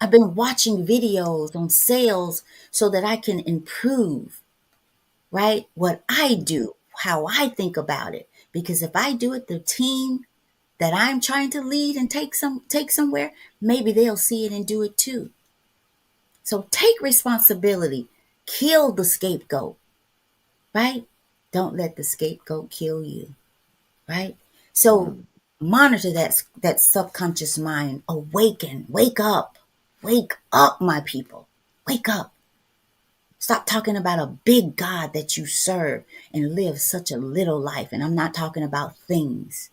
I've been watching videos on sales so that I can improve, right? What I do, how I think about it. Because if I do it, the team that I'm trying to lead and take somewhere, maybe they'll see it and do it too. So take responsibility. Kill the scapegoat, right? Don't let the scapegoat kill you, right? So Mm. monitor that subconscious mind. Awaken. Wake up, my people. Wake up. Stop talking about a big God that you serve and live such a little life. And I'm not talking about things,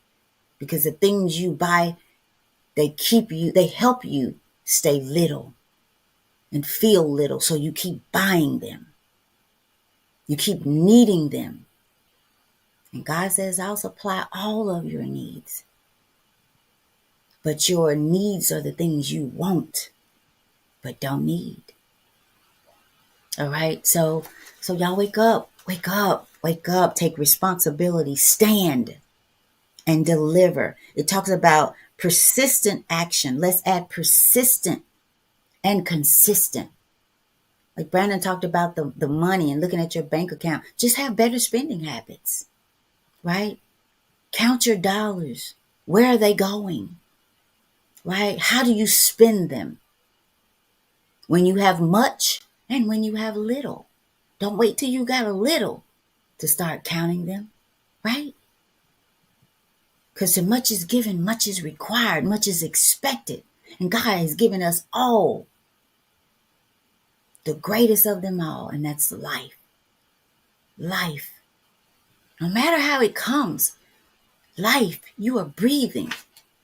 because the things you buy, they help you stay little and feel little. So you keep buying them. You keep needing them. And God says, I'll supply all of your needs. But your needs are the things you want, but don't need. All right. So y'all wake up, take responsibility, stand and deliver. It talks about persistent action. Let's add persistent and consistent. Like Brandon talked about the money and looking at your bank account. Just have better spending habits, right? Count your dollars. Where are they going? Right? How do you spend them? When you have much and when you have little. Don't wait till you got a little to start counting them, right? Because so much is given, much is required, much is expected. And God has given us all, the greatest of them all, and that's life. Life. No matter how it comes, life, you are breathing.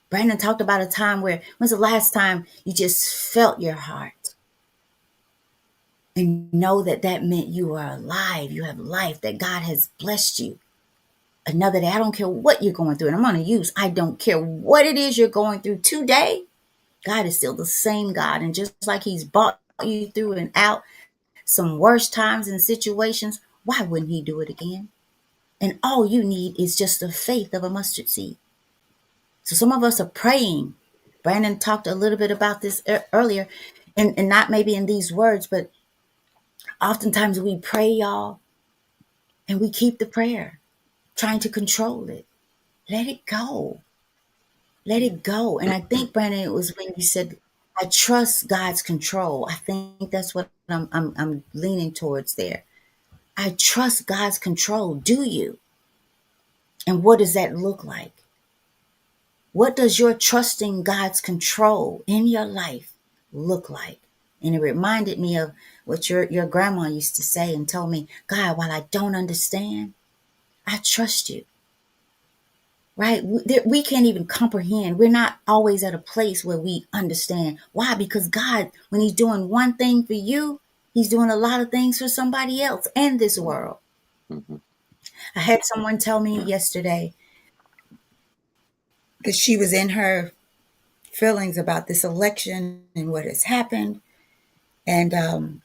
Brandon talked about a time when's the last time you just felt your heart and know that that meant you are alive, you have life, that God has blessed you. Another day, I don't care what you're going through, and I'm going to use, I don't care what it is you're going through today, God is still the same God. And just like he's brought you through and out some worse times and situations, why wouldn't he do it again? And all you need is just the faith of a mustard seed. So some of us are praying. Brandon talked a little bit about this earlier, and not maybe in these words, but oftentimes we pray, y'all, and we keep the prayer, trying to control it. Let it go. Let it go. And I think, Brandon, it was when you said, I trust God's control. I think that's what I'm leaning towards there. I trust God's control. Do you? And what does that look like? What does your trusting God's control in your life look like? And it reminded me of what your grandma used to say and told me, God, while I don't understand, I trust you. Right? We can't even comprehend. We're not always at a place where we understand. Why? Because God, when he's doing one thing for you, he's doing a lot of things for somebody else and this world. Mm-hmm. I had someone tell me yesterday that she was in her feelings about this election and what has happened. And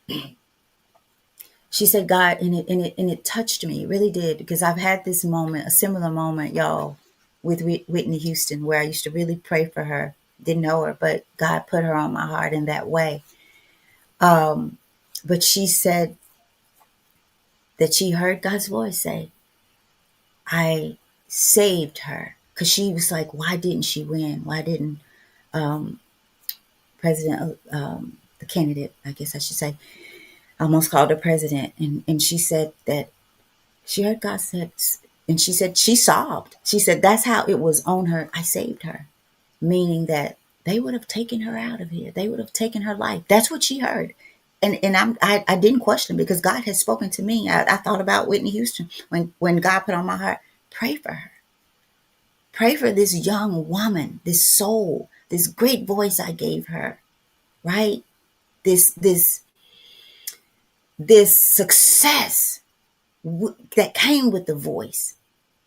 she said, God, and it touched me. It really did, because I've had this moment, a similar moment, y'all, with Whitney Houston, where I used to really pray for her. Didn't know her, but God put her on my heart in that way. But she said that she heard God's voice say, I saved her. Because she was like, why didn't she win? Why didn't President, the candidate, I guess I should say, I almost called her president. And she said that she heard God said, and she said she sobbed. She said that's how it was on her. I saved her, meaning that they would have taken her out of here. They would have taken her life. That's what she heard. And I didn't question, because God had spoken to me. I thought about Whitney Houston when God put on my heart, pray for her. Pray for this young woman, this soul, this great voice I gave her, right? This success that came with the voice,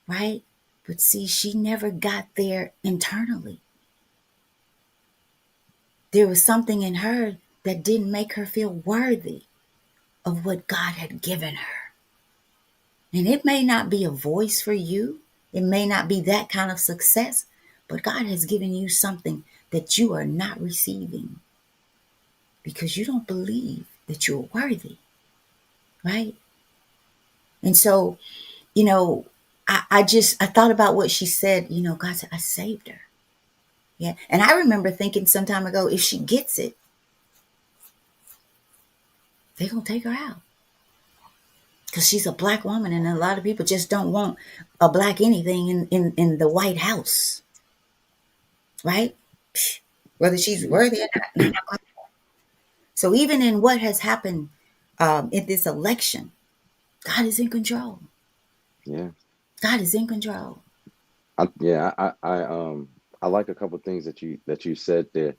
right? But see, she never got there internally. There was something in her that didn't make her feel worthy of what God had given her. And it may not be a voice for you. It may not be that kind of success, but God has given you something that you are not receiving because you don't believe that you're worthy, right? And so, I thought about what she said, God said, I saved her. Yeah. And I remember thinking some time ago, if she gets it, they're going to take her out. Because she's a black woman, and a lot of people just don't want a black anything in the White House. Right? Whether she's worthy or not. So even in what has happened in this election, God is in control. Yeah. God is in control. I like a couple of things that you said there,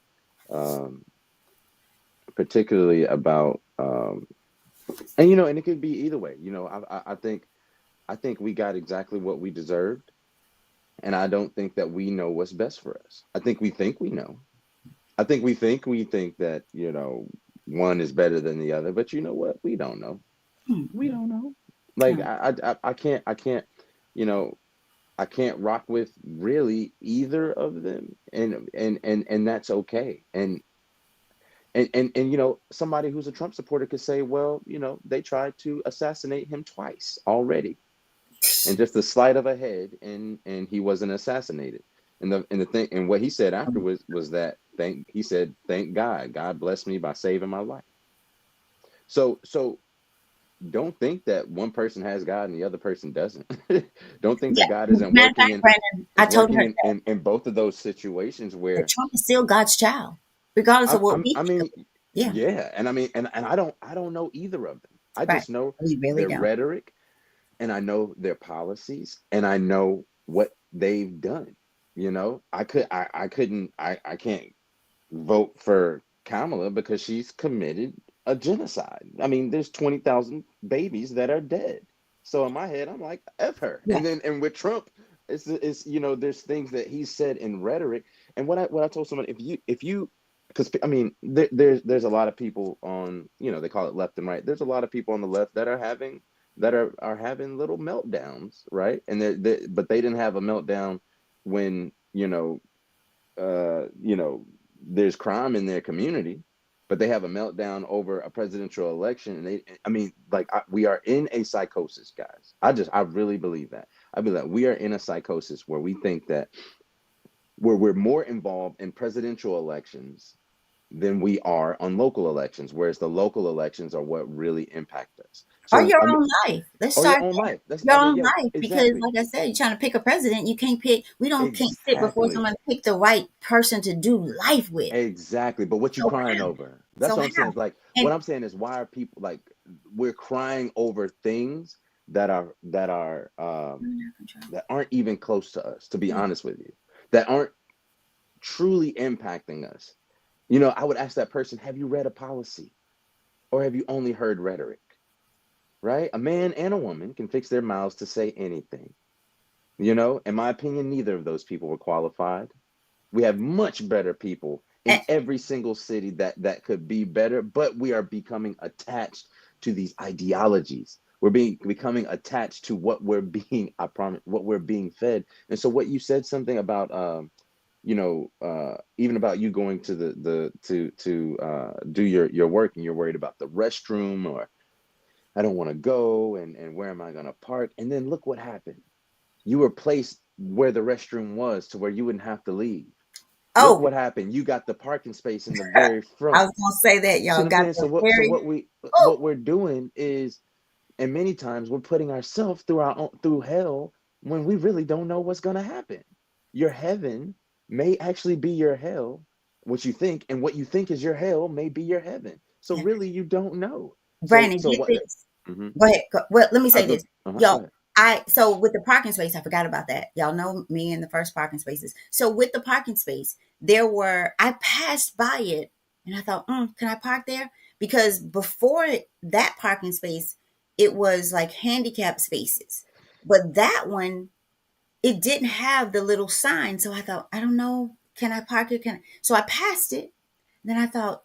particularly about and it could be either way. I think we got exactly what we deserved, and I don't think that we know what's best for us. I think we know. I think we think that one is better than the other, but you know what? We don't know. We don't know. Like Hmm. I can't you know I can't rock with really either of them, and that's okay. And somebody who's a Trump supporter could say, well, they tried to assassinate him twice already, and just the sleight of a head, and he wasn't assassinated. And the thing, and what he said afterwards was that thank God blessed me by saving my life. So don't think that one person has God and the other person doesn't. Don't think Yeah. that God isn't Matter of working fact, in Brandon, I is told her working that, in both of those situations that where Trump is still God's child, regardless of what we I feel. mean, Yeah, yeah, and I mean, and I don't know either of them. I right. just know We really their don't. rhetoric, and I know their policies, and I know what they've done. I can't vote for Kamala because she's committed a genocide. I mean, there's 20,000 babies that are dead. So in my head, I'm like, F her. Right. And with Trump, it's there's things that he said in rhetoric. And what I told someone, if you because I mean there's a lot of people on, they call it left and right. There's a lot of people on the left that are having little meltdowns, right? And but they didn't have a meltdown when, there's crime in their community, but they have a meltdown over a presidential election. And I mean, like, we are in a psychosis, guys. I really believe that. I believe that we are in a psychosis where we think that we're more involved in presidential elections than we are on local elections, whereas the local elections are what really impact us. Or So, your I mean, own life. Let's or your start own there. life. Your own Yeah, life, because exactly. like I said, you're trying to pick a president. You can't pick. We don't can't sit before Exactly. someone to pick the right person to do life with. Exactly. But what you So crying how? over? That's So what I'm saying. how? It's like, what And I'm saying is, why are people like, we're crying over things that aren't even close to us, to be honest with you, that aren't truly impacting us. I would ask that person, have you read a policy, or have you only heard rhetoric? Right? A man and a woman can fix their mouths to say anything. In my opinion, neither of those people were qualified. We have much better people in and, every single city that could be better, but we are becoming attached to these ideologies. We're becoming attached to what we're being, I promise, what we're being fed. And so what you said something about, even about you going to to do your work, and you're worried about the restroom, or I don't want to go, and where am I going to park? And then look what happened. You were placed where the restroom was to where you wouldn't have to leave. Look oh, what happened. You got the parking space in the very I front. was gonna say that See y'all what I'm got saying? the So very oh, what we're doing is, and many times we're putting ourselves through hell when we really don't know what's gonna happen. Your heaven may actually be your hell, what you think, and what you think is your hell may be your heaven. So and really, you don't know. So Brandon, so get what? this. Mm-hmm. Go ahead. Well, let me I say was this, going. Go y'all. ahead. So with the parking space, I forgot about that. Y'all know me in the first parking spaces. So with the parking space, I passed by it and I thought, can I park there? Because before that parking space, it was like handicap spaces. But that one, it didn't have the little sign. So I thought, I don't know, can I park it? So I passed it. Then I thought,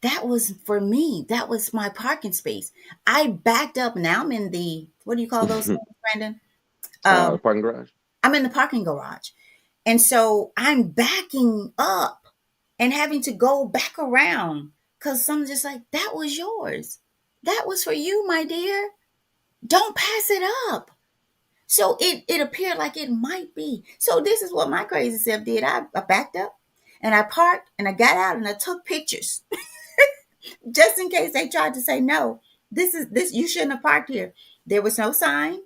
that was for me. That was my parking space. I backed up. Now I'm in the, what do you call those things, Brandon? Parking garage. I'm in the parking garage. And so I'm backing up and having to go back around because someone's just like, that was yours. That was for you, my dear. Don't pass it up. So it appeared like it might be. So this is what my crazy self did. I backed up and I parked and I got out and I took pictures just in case they tried to say no. This you shouldn't have parked here. There was no sign,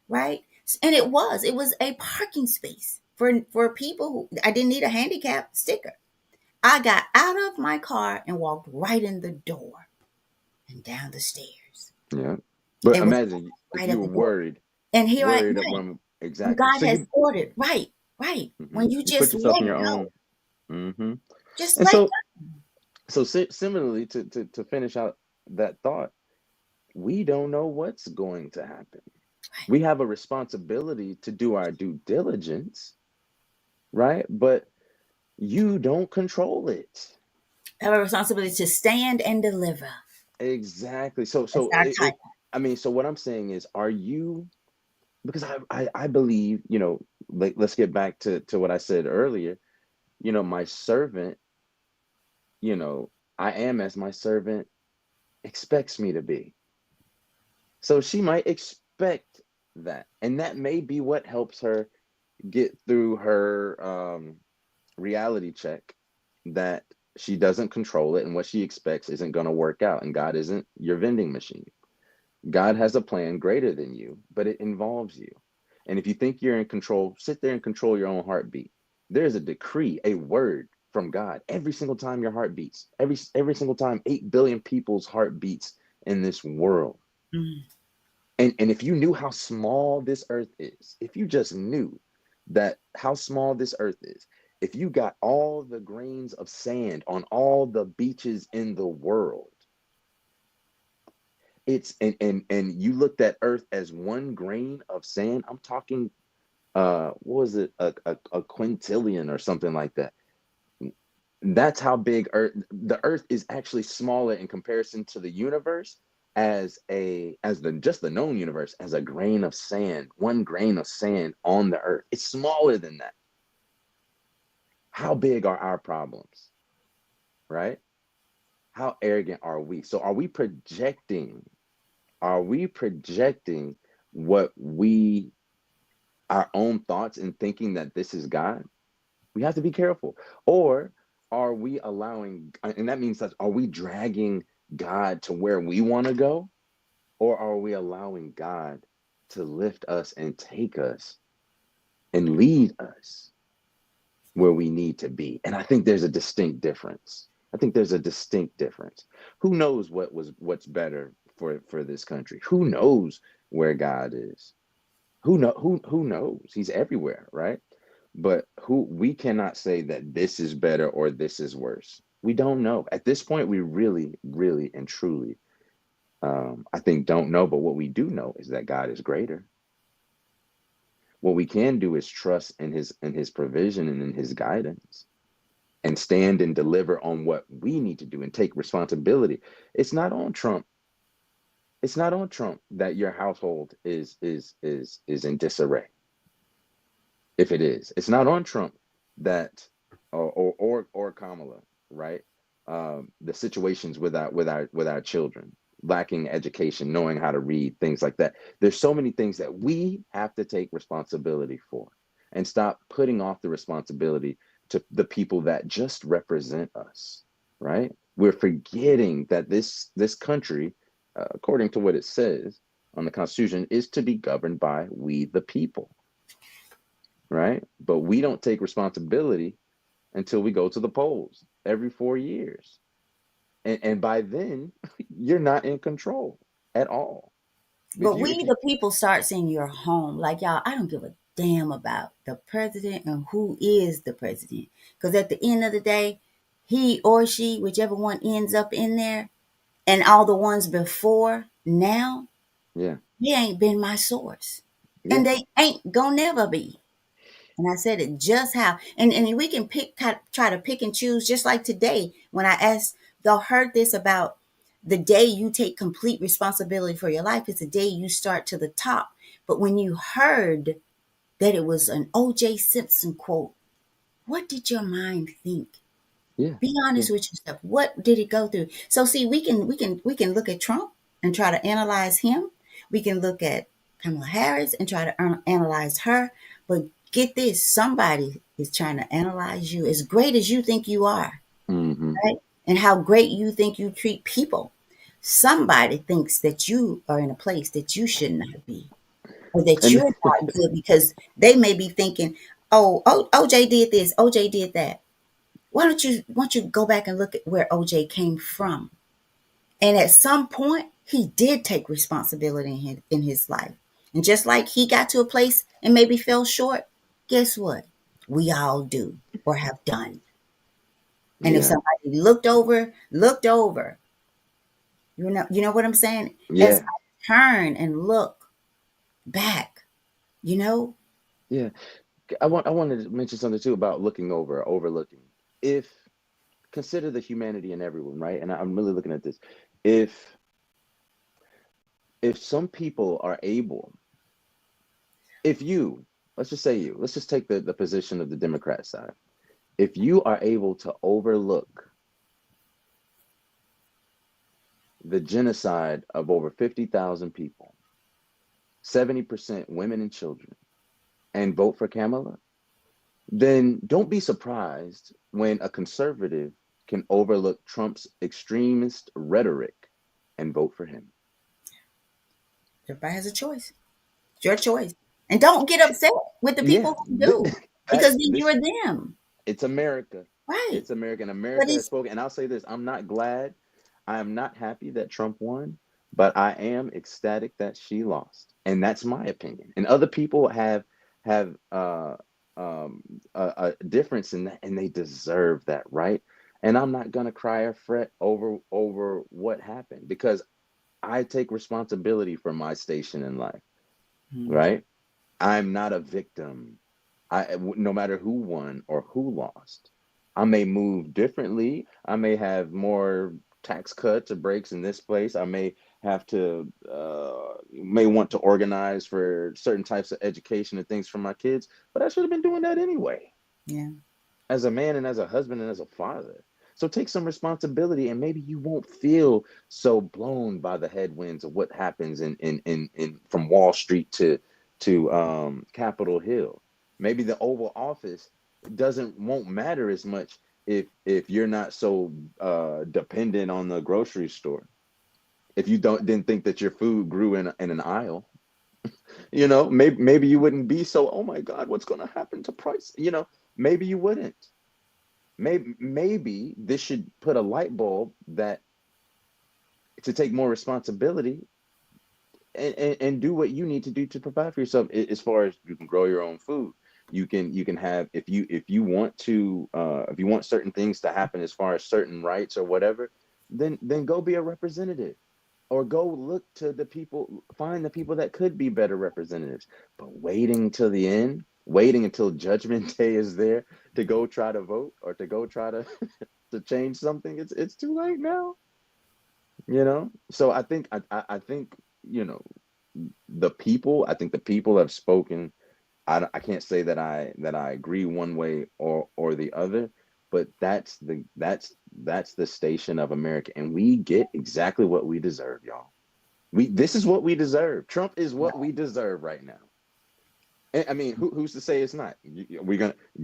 right? And it was a parking space for people who I didn't need a handicap sticker. I got out of my car and walked right in the door and down the stairs. Yeah. But It was imagine if right you at were the door. worried, And here I worried of am. when When exactly. God So has ordered, right, right. When you you put just yourself let in your go, own. Hmm. just And let so similarly to finish out that thought, we don't know what's going to happen. We have a responsibility to do our due diligence, right? But you don't control it. have a responsibility to stand and deliver. Exactly. So That's so our it title. I mean, so what I'm saying is, are you, because I believe, like, let's get back to what I said earlier. My servant, you know, I am as my servant expects me to be. So she might expect that. And that may be what helps her get through her reality check that she doesn't control it and what she expects isn't going to work out, and God isn't your vending machine. God has a plan greater than you, but it involves you. And if you think you're in control, sit there and control your own heartbeat. There's a decree, a word from God every single time your heart beats. Every single time 8 billion people's heart beats in this world. Mm. And if you knew how small this earth is, if you just knew that how small this earth is, if you got all the grains of sand on all the beaches in the world, it's and you looked at earth as one grain of sand. I'm talking what was it, a quintillion or something like that. That's how big earth, the earth is actually smaller in comparison to the universe, as the just the known universe, as a grain of sand, one grain of sand on the earth. It's smaller than that. How big are our problems, right? How arrogant are we? So are we projecting what we, our own thoughts, and thinking that this is God? We have to be careful. Or are we allowing, and that means that, are we dragging God to where we want to go? Or are we allowing God to lift us and take us and lead us where we need to be? And I think there's a distinct difference. I think there's a distinct difference. Who knows what's better for this country? Who knows where God is? Who knows? He's everywhere, right? But who, we cannot say that this is better or this is worse. We don't know. At this point, we really, really and truly, I think, don't know. But what we do know is that God is greater. What we can do is trust in his provision and in his guidance, and stand and deliver on what we need to do and take responsibility. It's not on Trump. It's not on Trump that your household is in disarray. If it is, it's not on Trump that, or Kamala, right? The situations with our children, lacking education, knowing how to read, things like that. There's so many things that we have to take responsibility for, and stop putting off the responsibility to the people that just represent us, right? We're forgetting that this country, according to what it says on the Constitution, is to be governed by we the people, right? But we don't take responsibility until we go to the polls every 4 years. And by then, you're not in control at all. If But you, if we, you, the people, starts in your home. Like, y'all, I don't give a damn about the president and who is the president. Because at the end of the day, he or she, whichever one ends up in there, and all the ones before now, yeah, they ain't been my source. And yeah, they ain't gonna never be. And I said it just how, and we can try to pick and choose, just like today when I asked, y'all heard this about the day you take complete responsibility for your life is the day you start to the top. But when you heard that it was an O.J. Simpson quote, what did your mind think? yeah, Be yeah. honest with yourself. What did it go through? So see, we can look at Trump and try to analyze him. We can look at Kamala Harris and try to analyze her. But get this, somebody is trying to analyze you as great as you think you are, Mm-hmm. right? And how great you think you treat people. Somebody thinks that you are in a place that you should not be, or that And you're not good because they may be thinking, oh, OJ did this, OJ did that. Why don't you go back and look at where OJ came from? And at some point, he did take responsibility in his life. And just like he got to a place and maybe fell short, guess what? We all do or have done. And if yeah, somebody looked over, you know what I'm saying? As yeah, I turn and look back, you know, yeah. I wanted to mention something too about looking over, overlooking. If, consider the humanity in everyone, right? And I'm really looking at this. If if some people are able, if you, let's just say you, let's just take the position of the Democrat side. If you are able to overlook the genocide of over 50,000 people, 70% women and children, and vote for Kamala, then don't be surprised when a conservative can overlook Trump's extremist rhetoric and vote for him. Everybody has a choice. It's your choice. And don't get upset with the Yeah, people who do, because then you're them. it's America. Right. It's America, and But America has it's spoken. And I'll say this: I'm not glad. I am not happy that Trump won, but I am ecstatic that she lost, and that's my opinion. And other people have a difference in that, and they deserve that, right? And I'm not gonna cry or fret over what happened because I take responsibility for my station in life, right? I'm not a victim. No matter who won or who lost, I may move differently. I may have more tax cuts or breaks in this place. I may have to may want to organize for certain types of education and things for my kids, but I should have been doing that anyway. yeah. As a man and as a husband and as a father. So take some responsibility, and maybe you won't feel so blown by the headwinds of what happens in from Wall Street to Capitol Hill. Maybe the Oval Office won't matter as much if you're not so dependent on the grocery store. If you didn't think that your food grew in an aisle, maybe you wouldn't be so, oh my God, what's going to happen to price? Maybe you wouldn't. Maybe this should put a light bulb that to take more responsibility and do what you need to do to provide for yourself. As far as you can grow your own food, you can have, if you want to if you want certain things to happen as far as certain rights or whatever, then go be a representative, or go look to the people, find the people that could be better representatives. But waiting till the end, waiting until judgment day is there to go try to vote or to go try to to change something, it's too late now. So I think you know I think the people have spoken. I can't say that I agree one way or the other, but that's the station of America, and we get exactly what we deserve, y'all. This is what we deserve. Trump is what we deserve right now. And, I mean, who's to say it's not?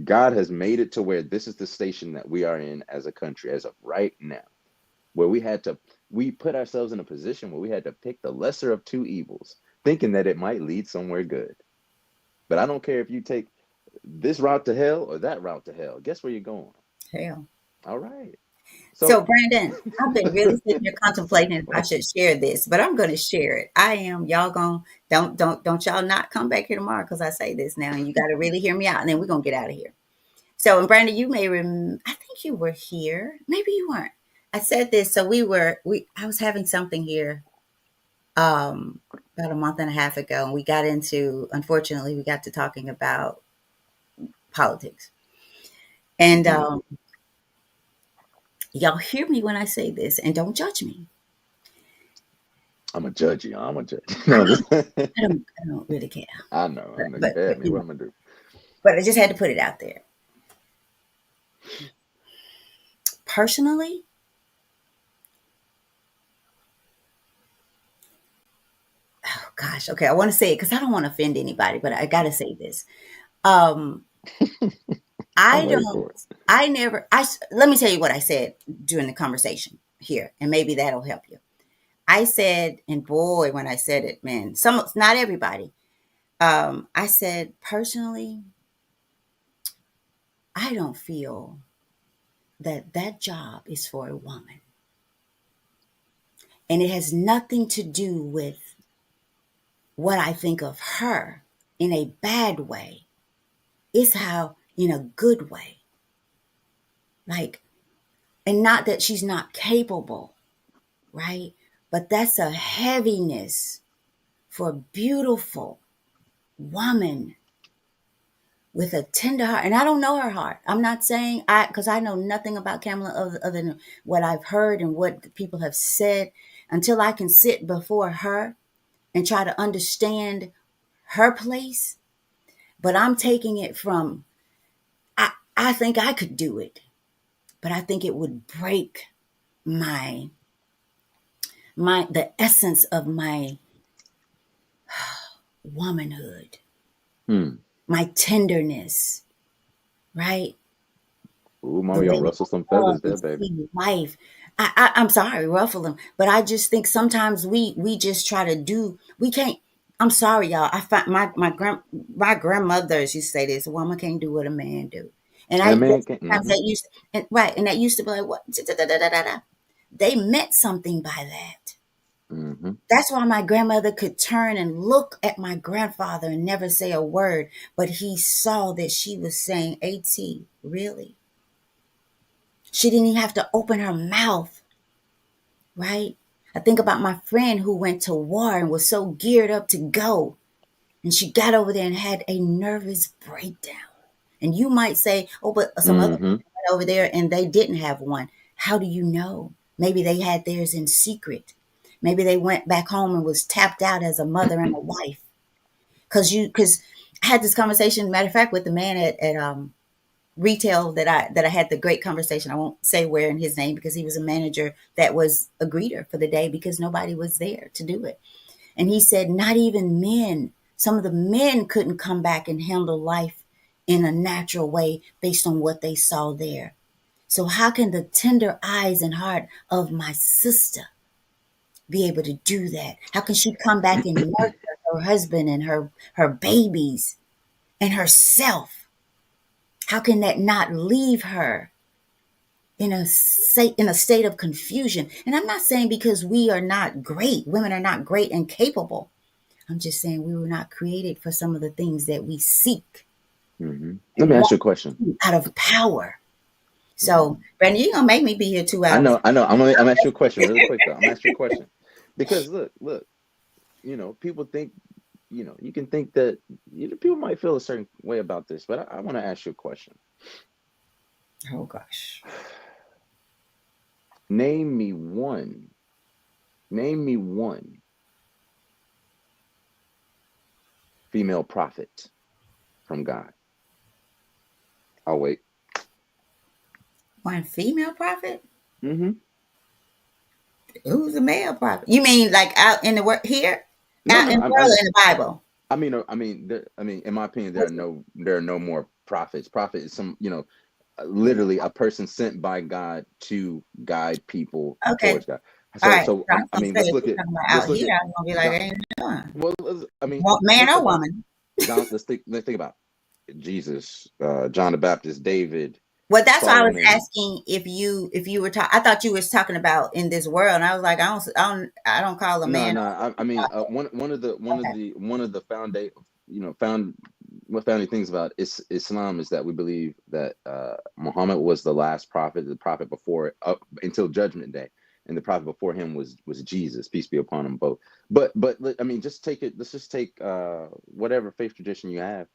God has made it to where this is the station that we are in as a country as of right now, where we put ourselves in a position where we had to pick the lesser of two evils, thinking that it might lead somewhere good. But I don't care if you take this route to hell or that route to hell. Guess where you're going? Hell. All right. So, So Brandon, I've been really sitting here contemplating if I should share this, but I'm going to share it. I am. Y'all going don't y'all not come back here tomorrow because I say this now, and you got to really hear me out, and then we're gonna get out of here. So, and Brandon, you may I think you were here. Maybe you weren't. I said this. So I was having something here about a month and a half ago, and unfortunately, we got to talking about politics. And y'all hear me when I say this, and don't judge me. I'm a judge you. I'm a judge. I, No, I don't really care. I know. I know. You But, had but me. you What know, am I gonna do? but I just had to put it out there. Personally, oh gosh, okay, I want to say it because I don't want to offend anybody, but I got to say this. Um, I'm I waiting don't. for it. I never. Let me tell you what I said during the conversation here, and maybe that'll help you. I said, and boy, when I said it, man, not everybody. I said personally, I don't feel that job is for a woman, and it has nothing to do with what I think of her in a bad way. It's how in a good way, like, and not that she's not capable, right? But that's a heaviness for a beautiful woman with a tender heart. And I don't know her heart. I'm not saying because I know nothing about Kamala other than what I've heard and what people have said. Until I can sit before her and try to understand her place. But I'm taking it from, I think I could do it, but I think it would break my the essence of my womanhood. Hmm. my tenderness, right? Ooh, The mama, way y'all that rustle some I love feathers and there, baby. see life. I'm sorry, ruffle them, but I just think sometimes we just try to do. We can't. I'm sorry, y'all. I find my grandmothers used to say this: "A woman can't do what a man do," and And a I man can. sometimes that used and right, and that used to be like what they meant something by that. Mm-hmm. That's why my grandmother could turn and look at my grandfather and never say a word, but he saw that she was saying, "At, really?" She didn't even have to open her mouth, right? I think about my friend who went to war and was so geared up to go. And she got over there and had a nervous breakdown. And you might say, oh, but some other Mm-hmm. women went over there and they didn't have one. How do you know? Maybe they had theirs in secret. Maybe they went back home and was tapped out as a mother and a wife. Because I had this conversation, matter of fact, with the man at retail that I had the great conversation. I won't say where in his name because he was a manager that was a greeter for the day because nobody was there to do it. And he said, not even men, some of the men couldn't come back and handle life in a natural way based on what they saw there. So how can the tender eyes and heart of my sister be able to do that? How can she come back and nurture her husband and her babies and herself? How can that not leave her in a state of confusion? And I'm not saying because we are not great, women are not great and capable. I'm just saying we were not created for some of the things that we seek Mm-hmm. Let and me ask want you a question. out of power. Mm-hmm. So, Brandon, you're gonna make me be here 2 I hours. know, I know. I'm ask you a question really quick though. I'm ask you a question because look. People think, you can think that people might feel a certain way about this, but I want to ask you a question. Oh gosh. Name me one. Name me one female prophet from God. I'll wait. One female prophet? Mm-hmm. Who's a male prophet? You mean like out in the world here? No, Out no. in the world or in the Bible? In my opinion, there are no more prophets. Prophet is literally a person sent by God to guide people Okay. towards God. All So, right. so So I was I gonna mean, say if you're talking about out let's look here, at I was gonna be like, John. ain't doing. Well, Man think or about woman. John. Let's think about Jesus, John the Baptist, David, Well, that's why I was Solomon. asking if you were talking. I thought you was talking about in this world, and I was like, I don't call a No, man. no. One of the found what founding things about Islam is that we believe that Muhammad was the last prophet, the prophet before up until Judgment Day, and the prophet before him was Jesus, peace be upon them both. But I mean, just take it. Let's just take whatever faith tradition you have.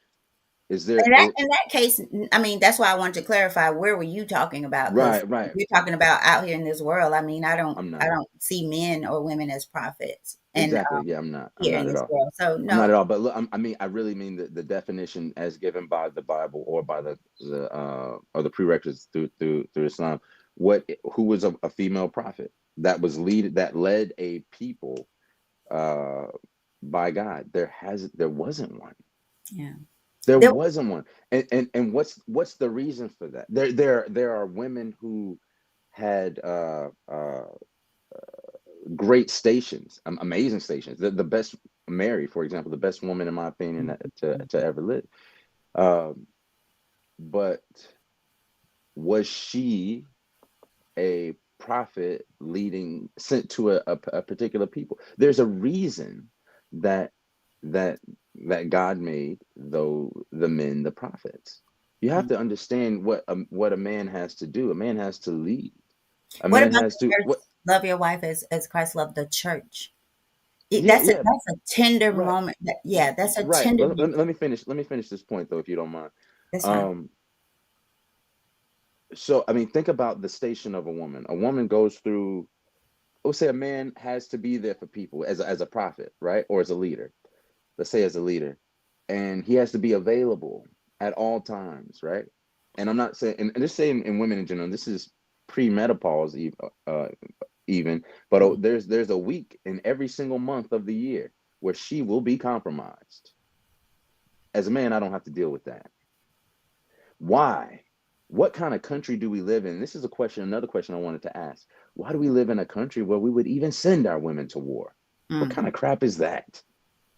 Is there In that case, I mean, that's why I wanted to clarify. Where were you talking about? Because if right? you're talking about out here in this world, I mean, I don't, I'm I not. don't see men or women as prophets, and Exactly. Yeah, I'm not. I'm here not in at this all. world. So I'm not no, at all. But look, I really mean the definition as given by the Bible or by or the prerequisites through Islam. Who was a female prophet that led a people uh, by God? There wasn't one. yeah, There there, wasn't one. And what's the reason for that? There are women who had great stations, amazing stations. The best Mary, for example, the best woman in my opinion to ever live. Um, but was she a prophet leading sent to a particular people? There's a reason that that that God made though the men the prophets. You have to understand what a man has to do. A man has to lead. A what man about has the to verse, what? love your wife as Christ loved the church? Yeah, That's a yeah, that's a tender right. moment. Yeah, that's a Right. tender Let moment. me finish. Let me finish this point though, if you don't mind. That's fine. Um, so I mean, think about the station of a woman. A woman goes through. Let's say a man has to be there for people as a prophet, right, or as a leader. Let's say as a leader, and he has to be available at all times, right? And I'm not saying, and just saying in women in general, this is pre-menopause even, but there's a week in every single month of the year where she will be compromised. As a man, I don't have to deal with that. Why? What kind of country do we live in? This is a question, another question I wanted to ask. Why do we live in a country where we would even send our women to war? What kind of crap is that?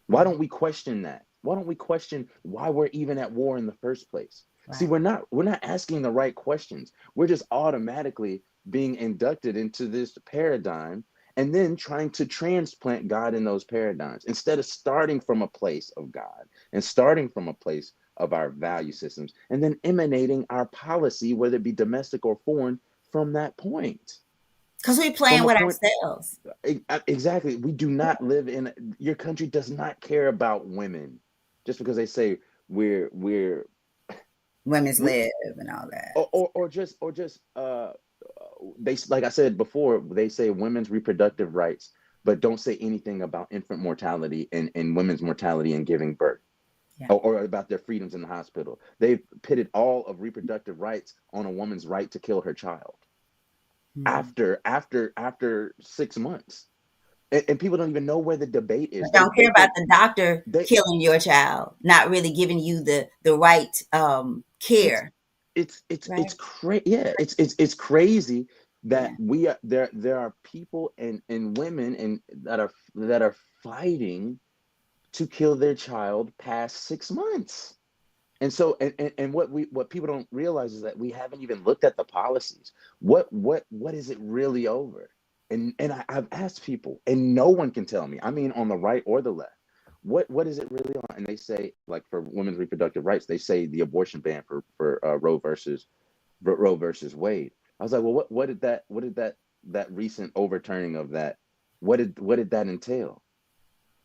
Why don't we question that? Why don't we question why we're even at war in the first place? See, Right. we're not asking the right questions. We're just automatically being inducted into this paradigm and then trying to transplant God in those paradigms instead of starting from a place of God and starting from a place of our value systems and then emanating our policy, whether it be domestic or foreign, from that point. Because we're From playing a with point, ourselves. exactly. We do not live in, your country does not care about women just because they say we're Women's we live and all that. or just they, like I said before, they say women's reproductive rights, but don't say anything about infant mortality and women's mortality in giving birth, Yeah. or about their freedoms in the hospital. They've pitted all of reproductive rights on a woman's right to kill her child Mm. after 6 months. And people don't even know where the debate I is. don't care about the doctor They killing your child, not really giving you the right it's care. it's Right. crazy. Yeah, it's crazy that Yeah. we are there are people and women and that are fighting to kill their child past 6 months. And so and what people don't realize is that we haven't even looked at the policies. What is it really over? And I've asked people, and no one can tell me. I mean, on the right or the left, what is it really on? And they say, like for women's reproductive rights, they say the abortion ban for Roe versus Wade. I was like, well, what did that recent overturning of that, what did that entail?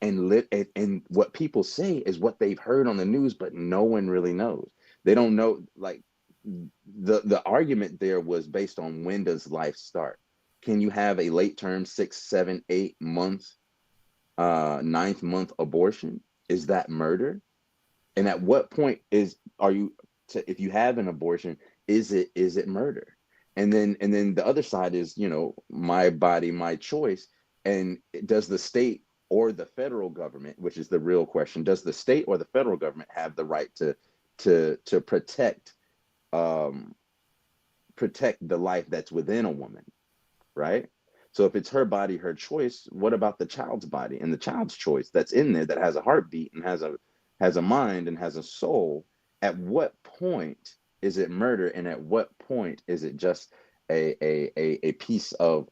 And what people say is what they've heard on the news, but no one really knows. They don't know, like, the argument there was based on, when does life start? Can you have a late term 6, 7, 8 month, ninth month abortion? Is that murder? And at what point are you if you have an abortion, is it murder? And then the other side is, my body, my choice. And does the state or the federal government, which is the real question, does the state or the federal government have the right to um protect the life that's within a woman, right? So if it's her body, her choice, what about the child's body and the child's choice that's in there, that has a heartbeat and has a mind and has a soul? At what point is it murder, and at what point is it just a piece of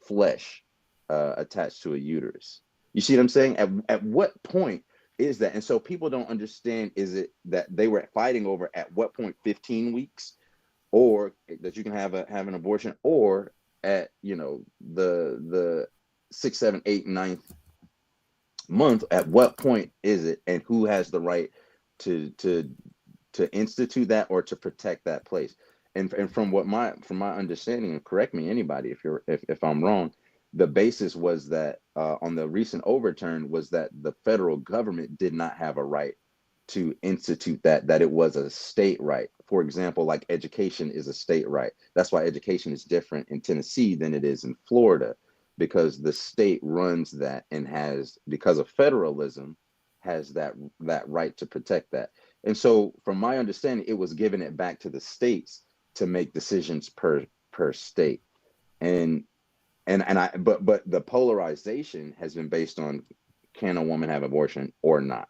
flesh attached to a uterus? You see what I'm saying? At what point is that? And so people don't understand, is it that they were fighting over at what point, 15 weeks, or that you can have an abortion, or at the 6, 7, 8, 9th month? At what point is it, and who has the right to institute that or to protect that place? And from my understanding, and correct me anybody if I'm wrong, the basis was that, on the recent overturn, was that the federal government did not have a right to institute that it was a state right. For example, like education is a state right. That's why education is different in Tennessee than it is in Florida, because the state runs that and has, because of federalism, has that right to protect that. And so from my understanding, it was giving it back to the states to make decisions per state. And and and i but but the polarization has been based on, can a woman have abortion or not?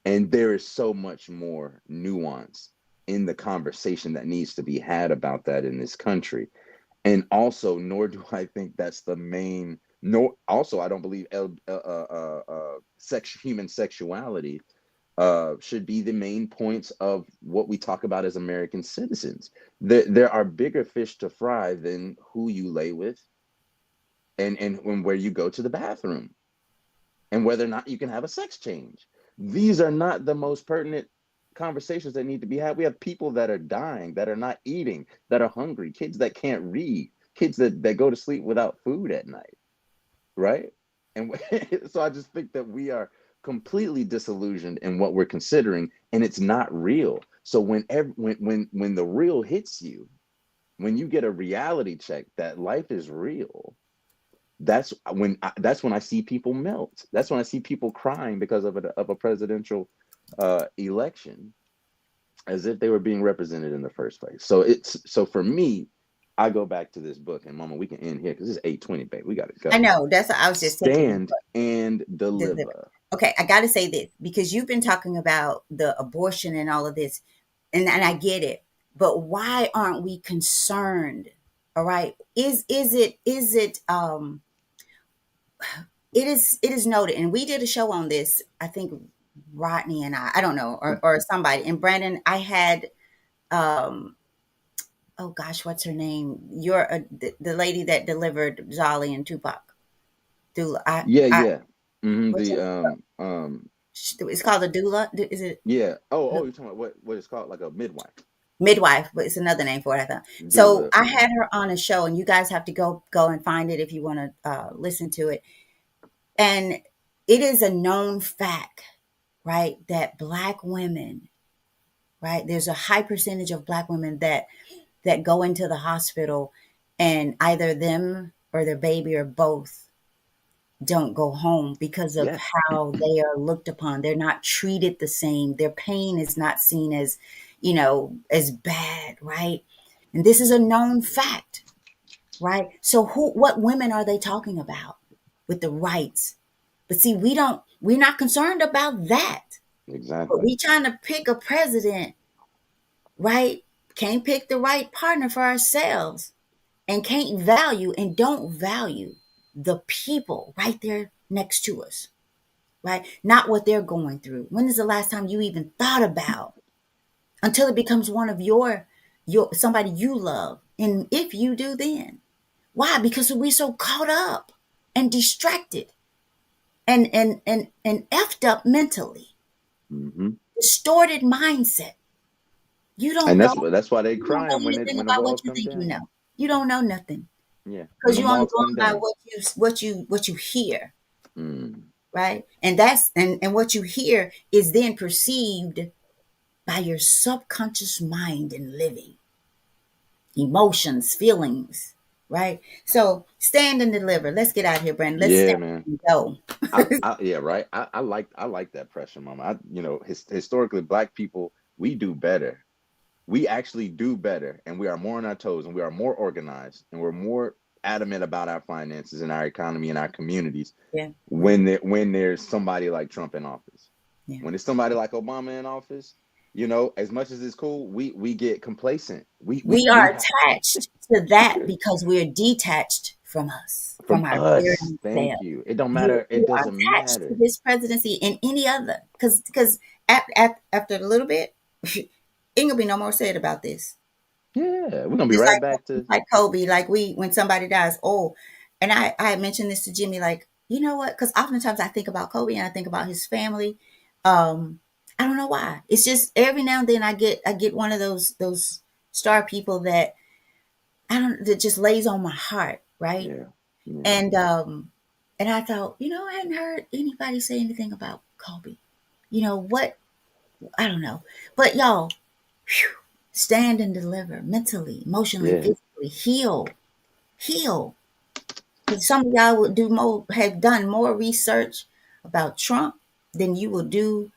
And there is so much more nuance in the conversation that needs to be had about that in this country. And also, nor do I think that's the main. Nor also, I don't believe human sexuality should be the main points of what we talk about as American citizens. There are bigger fish to fry than who you lay with, and where you go to the bathroom, and whether or not you can have a sex change. These are not the most pertinent conversations that need to be had. We have people that are dying, that are not eating, that are hungry, kids that can't read, kids that go to sleep without food at night, right? And so I just think that we are completely disillusioned in what we're considering, and it's not real. So when the real hits you, when you get a reality check that life is real, that's when I see people melt. That's when I see people crying because of a presidential election as if they were being represented in the first place. So for me, I go back to this book, and Mama, we can end here because it's 8:20, babe. We gotta I go. know. That's what I was just thinking. Stand and Deliver. deliver. Okay, I got to say this because you've been talking about the abortion and all of this, and I get it. But why aren't we concerned? All right, it is noted, and we did a show on this. I think Rodney and I don't know, or somebody. And Brandon, I had um oh gosh, what's her name? You're the lady that delivered Zolly and Tupac. Doula. Yeah, I yeah. Hmm. what's The her, it's called a doula. Is it yeah. Oh, you're talking about what it's called, like a midwife, midwife? But it's another name for it. I thought. So doula. I had her on a show, and you guys have to go and find it if you want to listen to it. And it is a known fact, right, that Black women, right, there's a high percentage of Black women that go into the hospital, and either them or their baby or both don't go home because of Yeah, how they are looked upon. They're not treated the same. Their pain is not seen as, as bad, right? And this is a known fact, right? So what women are they talking about with the rights? But see, we're not concerned about that. But exactly. we trying to pick a president, right? Can't pick the right partner for ourselves and can't value and don't value the people right there next to us, right? Not what they're going through. When is the last time you even thought about until it becomes one of your somebody you love? And if you do, then why? Because we're so caught up and distracted and effed up mentally, Hmm. distorted mindset. You don't And know. that's why they You don't know crying anything when the about what walls you come think you down. know. You don't know nothing Yeah, when because the you're only walls going come by down. what you Mm. right? And and what you hear is then perceived by your subconscious mind and living emotions, feelings, right? So stand and deliver. Let's get out of here, Brandon. Let's Yeah, stand man. and go. Yeah, right. I like that pressure, Mama. Historically, Black people, we do better. We actually do better, and we are more on our toes, and we are more organized, and we're more adamant about our finances and our economy and our communities Yeah, when there's somebody like Trump in office. yeah. When there's somebody like Obama in office, as much as it's cool, we get complacent. We we We we are have attached to that because we're detached from us, from from our very us. own Thank self. you. It don't You matter. It you are doesn't attached to matter. this presidency and any other because after a little bit, ain't gonna be no more said about this. Yeah, we're gonna be Just right back to like Kobe, like when somebody dies, oh, and I mentioned this to Jimmy, like, you know what? Because oftentimes I think about Kobe and I think about his family. Um, I don't know why. It's just every now and then I get one of those star people that I don't that just lays on my heart, right? yeah, yeah. And I thought, I hadn't heard anybody say anything about Kobe. What? I don't know. But y'all, whew, stand and deliver mentally, emotionally, Yeah. physically, heal. Because some of y'all would have done more research about Trump than you will do,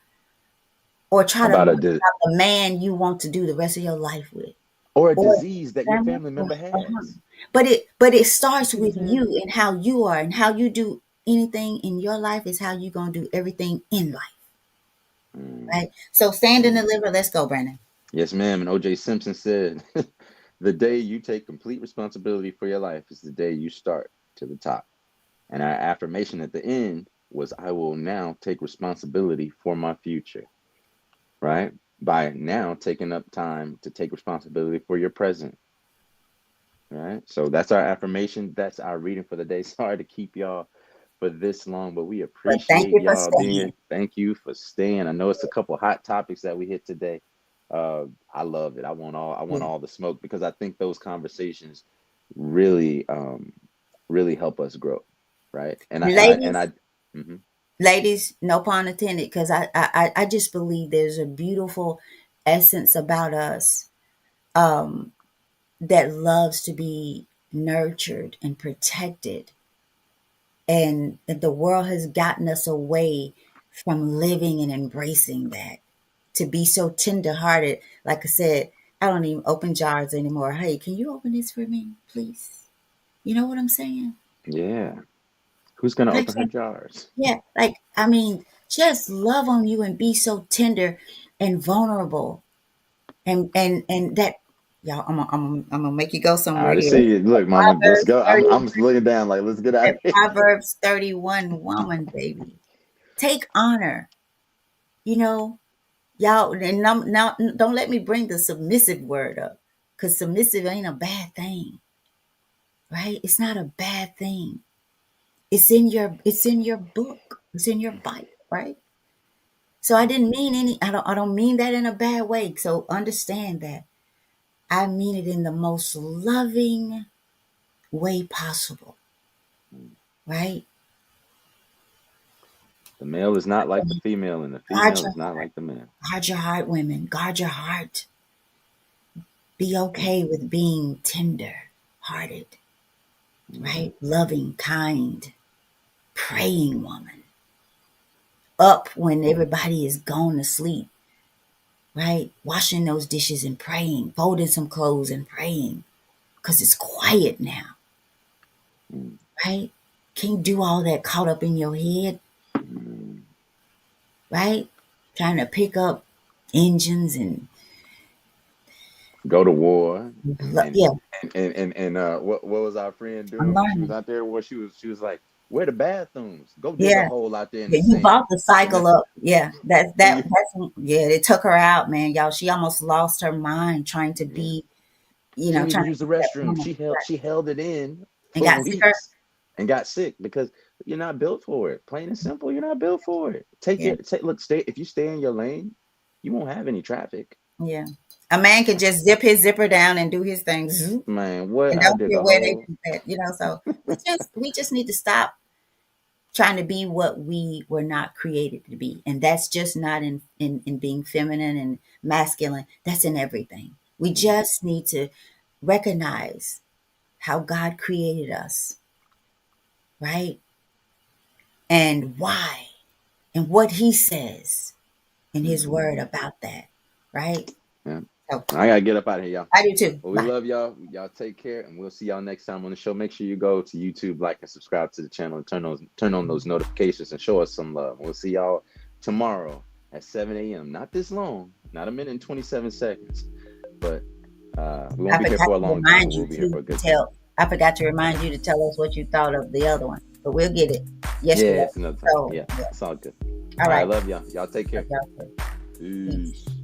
or try to learn About about the man you want to do the rest of your life with, or a or disease that your family. family Or, member has. but it starts You know with what I'm saying? you and how you are and how you do anything in your life is how you're gonna do everything in life, Mm, right? So stand and mm. deliver. Let's go, Brandon. Yes, ma'am. And O.J. Simpson said, "The day you take complete responsibility for your life is the day you start to the top." And our affirmation at the end was, "I will now take responsibility for my future." Right? By now taking up time to take responsibility for your present. Right? So that's our affirmation. That's our reading for the day. Sorry to keep y'all for this long, but we But thank appreciate you for y'all being staying. here. Thank you for staying. I know it's a couple hot topics that we hit today. I love it. I want Yeah. all the smoke because I think those conversations really really help us grow, right? And I and I and Ladies, I mhm. ladies, no pun intended, because I just believe there's a beautiful essence about us that loves to be nurtured and protected, and that the world has gotten us away from living and embracing that. to be so tenderhearted. Like I said, I don't even open jars anymore. Hey, can you open this for me, please? You know what I'm saying? Yeah. Who's gonna Like, open her jars? yeah, like, I mean, just love on you and be so tender and vulnerable. And that, y'all, I'm gonna make you go All somewhere right, here. see, look, mama, let's Proverbs go. 30, I'm just looking down like, let's get out that of here. Proverbs 31 woman, baby. Take honor, you know, y'all, and now don't let me bring the submissive word up, because submissive ain't a bad thing, right? It's not a bad thing. It's in your book. It's in your Bible, right? So I didn't mean I don't mean that in a bad way. So understand that I mean it in the most loving way possible, right? The male is not like the female, and the Guard female your is not like the man. guard your heart, women. Guard your heart. Be okay with being tender hearted, right? Loving, kind, praying woman. Up when everybody is gone to sleep, right? Washing those dishes and praying, folding some clothes and praying, because it's quiet now, Mm. right? Can't do all that caught up in your head, Mm. right? Trying to pick up engines and Go to war and yeah, what was our friend I'm doing when she was learning. out there? What she was like, where the bathrooms? Go dig a Yeah, hole out there in the yeah, you sand. bought the And cycle that up. Yeah, and you, yeah. It took her out, man, y'all. She almost lost her mind trying to yeah. be, She didn't even trying to use the be that restroom. woman, right? She held it in And for got sicker. weeks and got sick because you're not built for it. Plain and simple, you're not built for it. Yeah, Stay if you stay in your lane, you won't have any traffic. yeah. A man could just zip his zipper down and do his thing, zoop, Man, what and I don't dig care a where they hole. do that, So we just need to stop trying to be what we were not created to be, and that's just not in being feminine and masculine. That's in everything. We Mm, just need to recognize how God created us, right? And why, and what He says in His mm, Word about that, right? yeah. So I gotta get up out of here, y'all. I do too. Well, we Bye. love y'all. Y'all take care, and we'll see y'all next time on the show. Make sure you go to YouTube, like and subscribe to the channel, and turn on those notifications, and show us some love. We'll see y'all tomorrow at 7 a.m. Not this long, not a minute and 27 seconds, but we won't I be here forgot for a to long time, remind but you we'll be here too for a to good time. tell. I forgot to remind you to tell us what you thought of the other one, but we'll get it Yeah, yesterday. it's another time. So Yeah, yeah. it's all good. All All right, right. love y'all. Y'all take care. Okay. Peace. Peace.